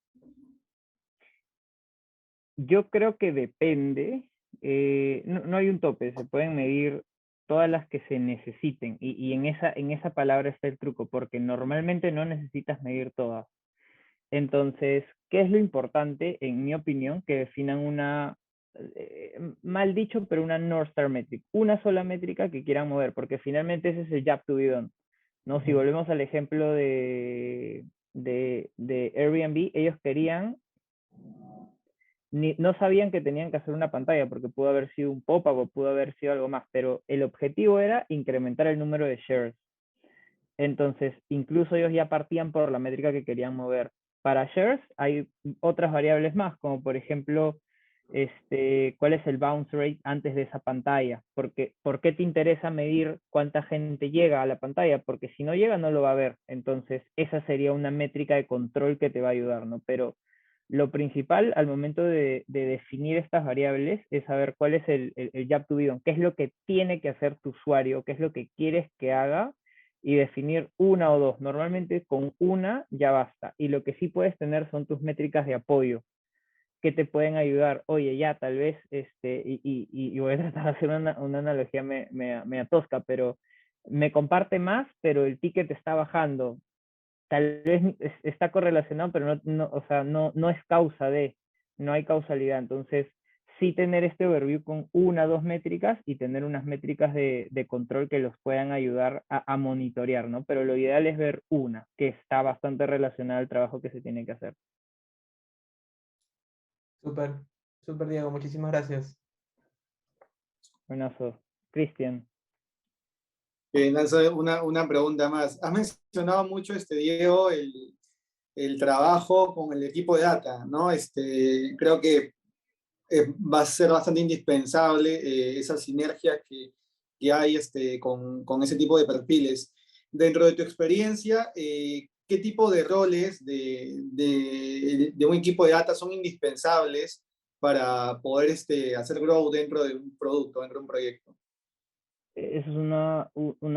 Yo creo que depende, no hay un tope, se pueden medir todas las que se necesiten y en esa palabra está el truco, porque normalmente no necesitas medir todas. Entonces, ¿qué es lo importante, en mi opinión, que definan una, mal dicho, pero una North Star Metric, una sola métrica que quieran mover, porque finalmente ese es el job to be done, ¿no? Si volvemos al ejemplo de Airbnb, ellos querían no sabían que tenían que hacer una pantalla porque pudo haber sido un pop-up o pudo haber sido algo más, pero el objetivo era incrementar el número de shares. Entonces, incluso ellos ya partían por la métrica que querían mover. Para shares hay otras variables más, como por ejemplo, cuál es el bounce rate antes de esa pantalla. Porque, ¿por qué te interesa medir cuánta gente llega a la pantalla? Porque si no llega, no lo va a ver. Entonces, esa sería una métrica de control que te va a ayudar, ¿no? Pero lo principal al momento de definir estas variables es saber cuál es el job to be done, qué es lo que tiene que hacer tu usuario, qué es lo que quieres que haga y definir una o dos. Normalmente con una ya basta. Y lo que sí puedes tener son tus métricas de apoyo que te pueden ayudar. Oye, ya tal vez, y voy a tratar de hacer una analogía me tosca, pero me comparte más, pero el ticket está bajando. Tal vez está correlacionado, pero o sea, no es causa no hay causalidad. Entonces, sí tener este overview con una o dos métricas y tener unas métricas de control que los puedan ayudar a monitorear, ¿no? Pero lo ideal es ver una, que está bastante relacionada al trabajo que se tiene que hacer. Súper, súper, Diego, muchísimas gracias. Buenazo. Cristian. Nancy, una pregunta más. Has mencionado mucho, Diego, el trabajo con el equipo de data, ¿no? Creo que va a ser bastante indispensable esa sinergia que hay con ese tipo de perfiles. Dentro de tu experiencia, ¿qué tipo de roles de un equipo de data son indispensables para poder hacer growth dentro de un producto, dentro de un proyecto? Esa es una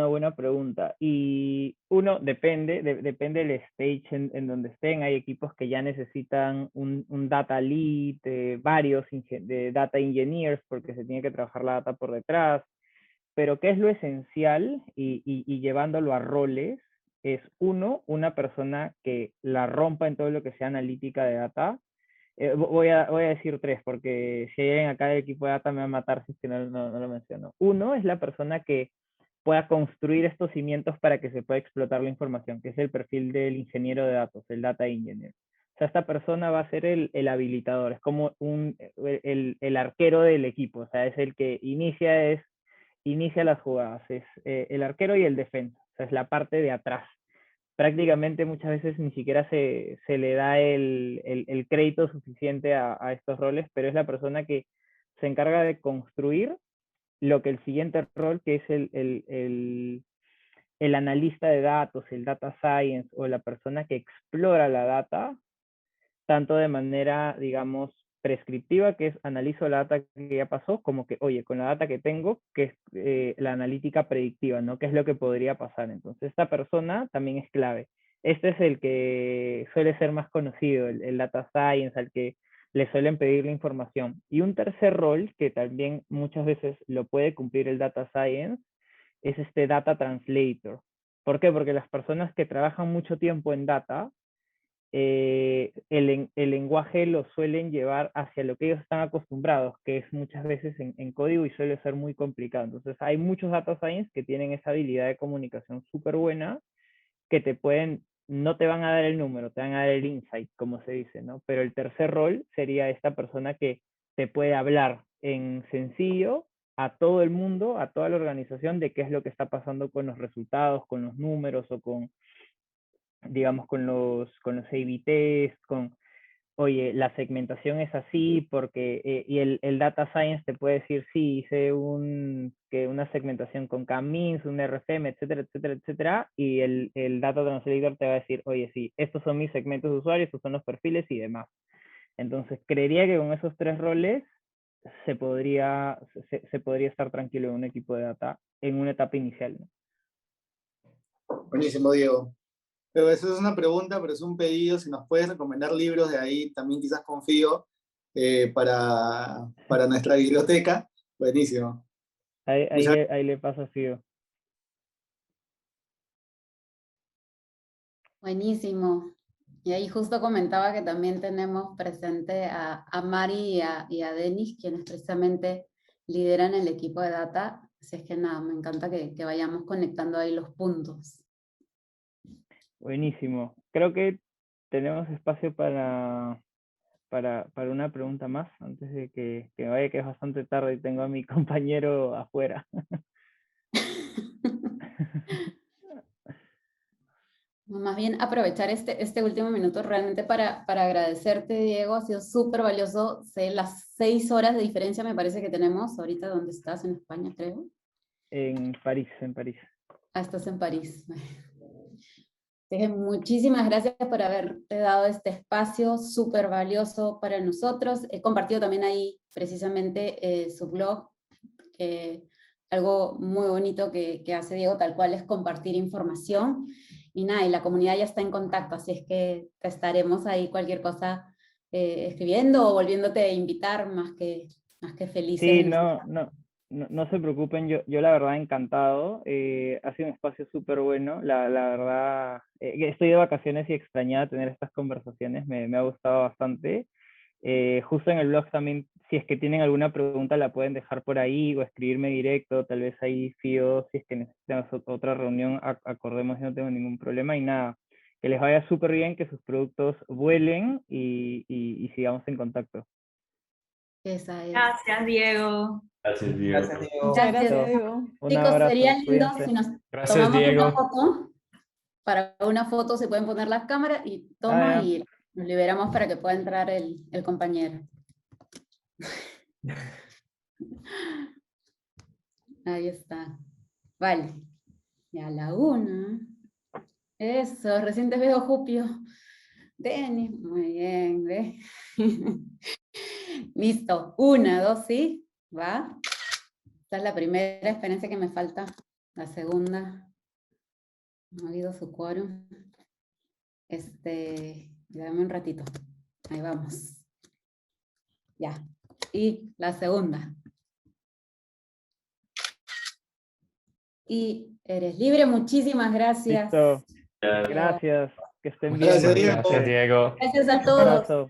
buena pregunta. Y uno, depende del stage en donde estén. Hay equipos que ya necesitan un data lead, varios de data engineers, porque se tiene que trabajar la data por detrás. Pero ¿qué es lo esencial? Y llevándolo a roles, es uno, una persona que la rompa en todo lo que sea analítica de data. Voy a decir tres, porque si hay alguien acá del equipo de data me va a matar si es que no lo menciono. Uno es la persona que pueda construir estos cimientos para que se pueda explotar la información, que es el perfil del ingeniero de datos, el data engineer. O sea, esta persona va a ser el habilitador, es como el arquero del equipo, o sea, es el que inicia las jugadas, es el arquero y el defensa, o sea, es la parte de atrás. Prácticamente muchas veces ni siquiera se le da el crédito suficiente a estos roles, pero es la persona que se encarga de construir lo que el siguiente rol, que es el analista de datos, el data science o la persona que explora la data, tanto de manera, digamos, prescriptiva, que es analizo la data que ya pasó, como que, oye, con la data que tengo, que es la analítica predictiva, ¿no? ¿Qué es lo que podría pasar? Entonces, esta persona también es clave. Este es el que suele ser más conocido, el data science, al que le suelen pedir la información. Y un tercer rol, que también muchas veces lo puede cumplir el data science, es este data translator. ¿Por qué? Porque las personas que trabajan mucho tiempo en data, el lenguaje lo suelen llevar hacia lo que ellos están acostumbrados, que es muchas veces en código y suele ser muy complicado. Entonces hay muchos data science que tienen esa habilidad de comunicación súper buena, que no te van a dar el número, te van a dar el insight, como se dice, ¿no? Pero el tercer rol sería esta persona que te puede hablar en sencillo a todo el mundo, a toda la organización, de qué es lo que está pasando con los resultados, con los números o con, digamos, con los A/B tests, oye, la segmentación es así porque, y el data science te puede decir, sí, hice una segmentación con K-means, un RFM, etcétera, etcétera, etcétera, y el data translator te va a decir, oye, sí, estos son mis segmentos de usuarios, estos son los perfiles y demás. Entonces, creería que con esos tres roles se podría estar tranquilo en un equipo de data en una etapa inicial, ¿no? Buenísimo, Diego. Pero eso es una pregunta, pero es un pedido. Si nos puedes recomendar libros de ahí, también quizás confío, para nuestra biblioteca. Buenísimo. Ahí le paso a Fido. Buenísimo. Y ahí justo comentaba que también tenemos presente a Mari y a Denis, quienes precisamente lideran el equipo de data. Así es que nada, me encanta que vayamos conectando ahí los puntos. Buenísimo. Creo que tenemos espacio para una pregunta más, antes de que me vaya, que es bastante tarde y tengo a mi compañero afuera. Más bien aprovechar este último minuto realmente para agradecerte, Diego. Ha sido súper valioso. Sé las 6 horas de diferencia me parece que tenemos ahorita donde estás, en España, creo. En París. Ah, estás en París. Así que muchísimas gracias por haberte dado este espacio súper valioso para nosotros. He compartido también ahí precisamente su blog, que algo muy bonito que hace Diego tal cual es compartir información. Y nada, y la comunidad ya está en contacto, así es que te estaremos ahí cualquier cosa escribiendo o volviéndote a invitar, más que felices. Sí, no se preocupen, yo la verdad encantado, ha sido un espacio súper bueno, la verdad, estoy de vacaciones y extrañaba tener estas conversaciones, me ha gustado bastante. Justo en el blog también, si es que tienen alguna pregunta, la pueden dejar por ahí o escribirme directo, tal vez ahí Fido, si es que necesitan otra reunión, acordemos y no tengo ningún problema. Y nada, que les vaya súper bien, que sus productos vuelen y sigamos en contacto. Esa es. Gracias, Diego. Gracias, Diego. Gracias, Diego. Muchas gracias, Diego. Un Chicos, abrazo, sería lindo cuídense. si nos Gracias, tomamos Diego. una foto. Para una foto se pueden poner las cámaras y toma ya. y nos liberamos para que pueda entrar el compañero. Ahí está. Vale. Y a la 1. Eso, recién te veo, Jupio. Denis, muy bien, ¿ves? Listo. 1, 2, ¿sí? ¿Va? Esta es la primera, espérense que me falta la segunda. No ha habido su quórum. Dame un ratito. Ahí vamos. Ya. Y la segunda. Y eres libre, muchísimas gracias. Listo. Gracias, que estén bien. Gracias, Diego. Gracias, Diego. Gracias a Un todos. abrazo.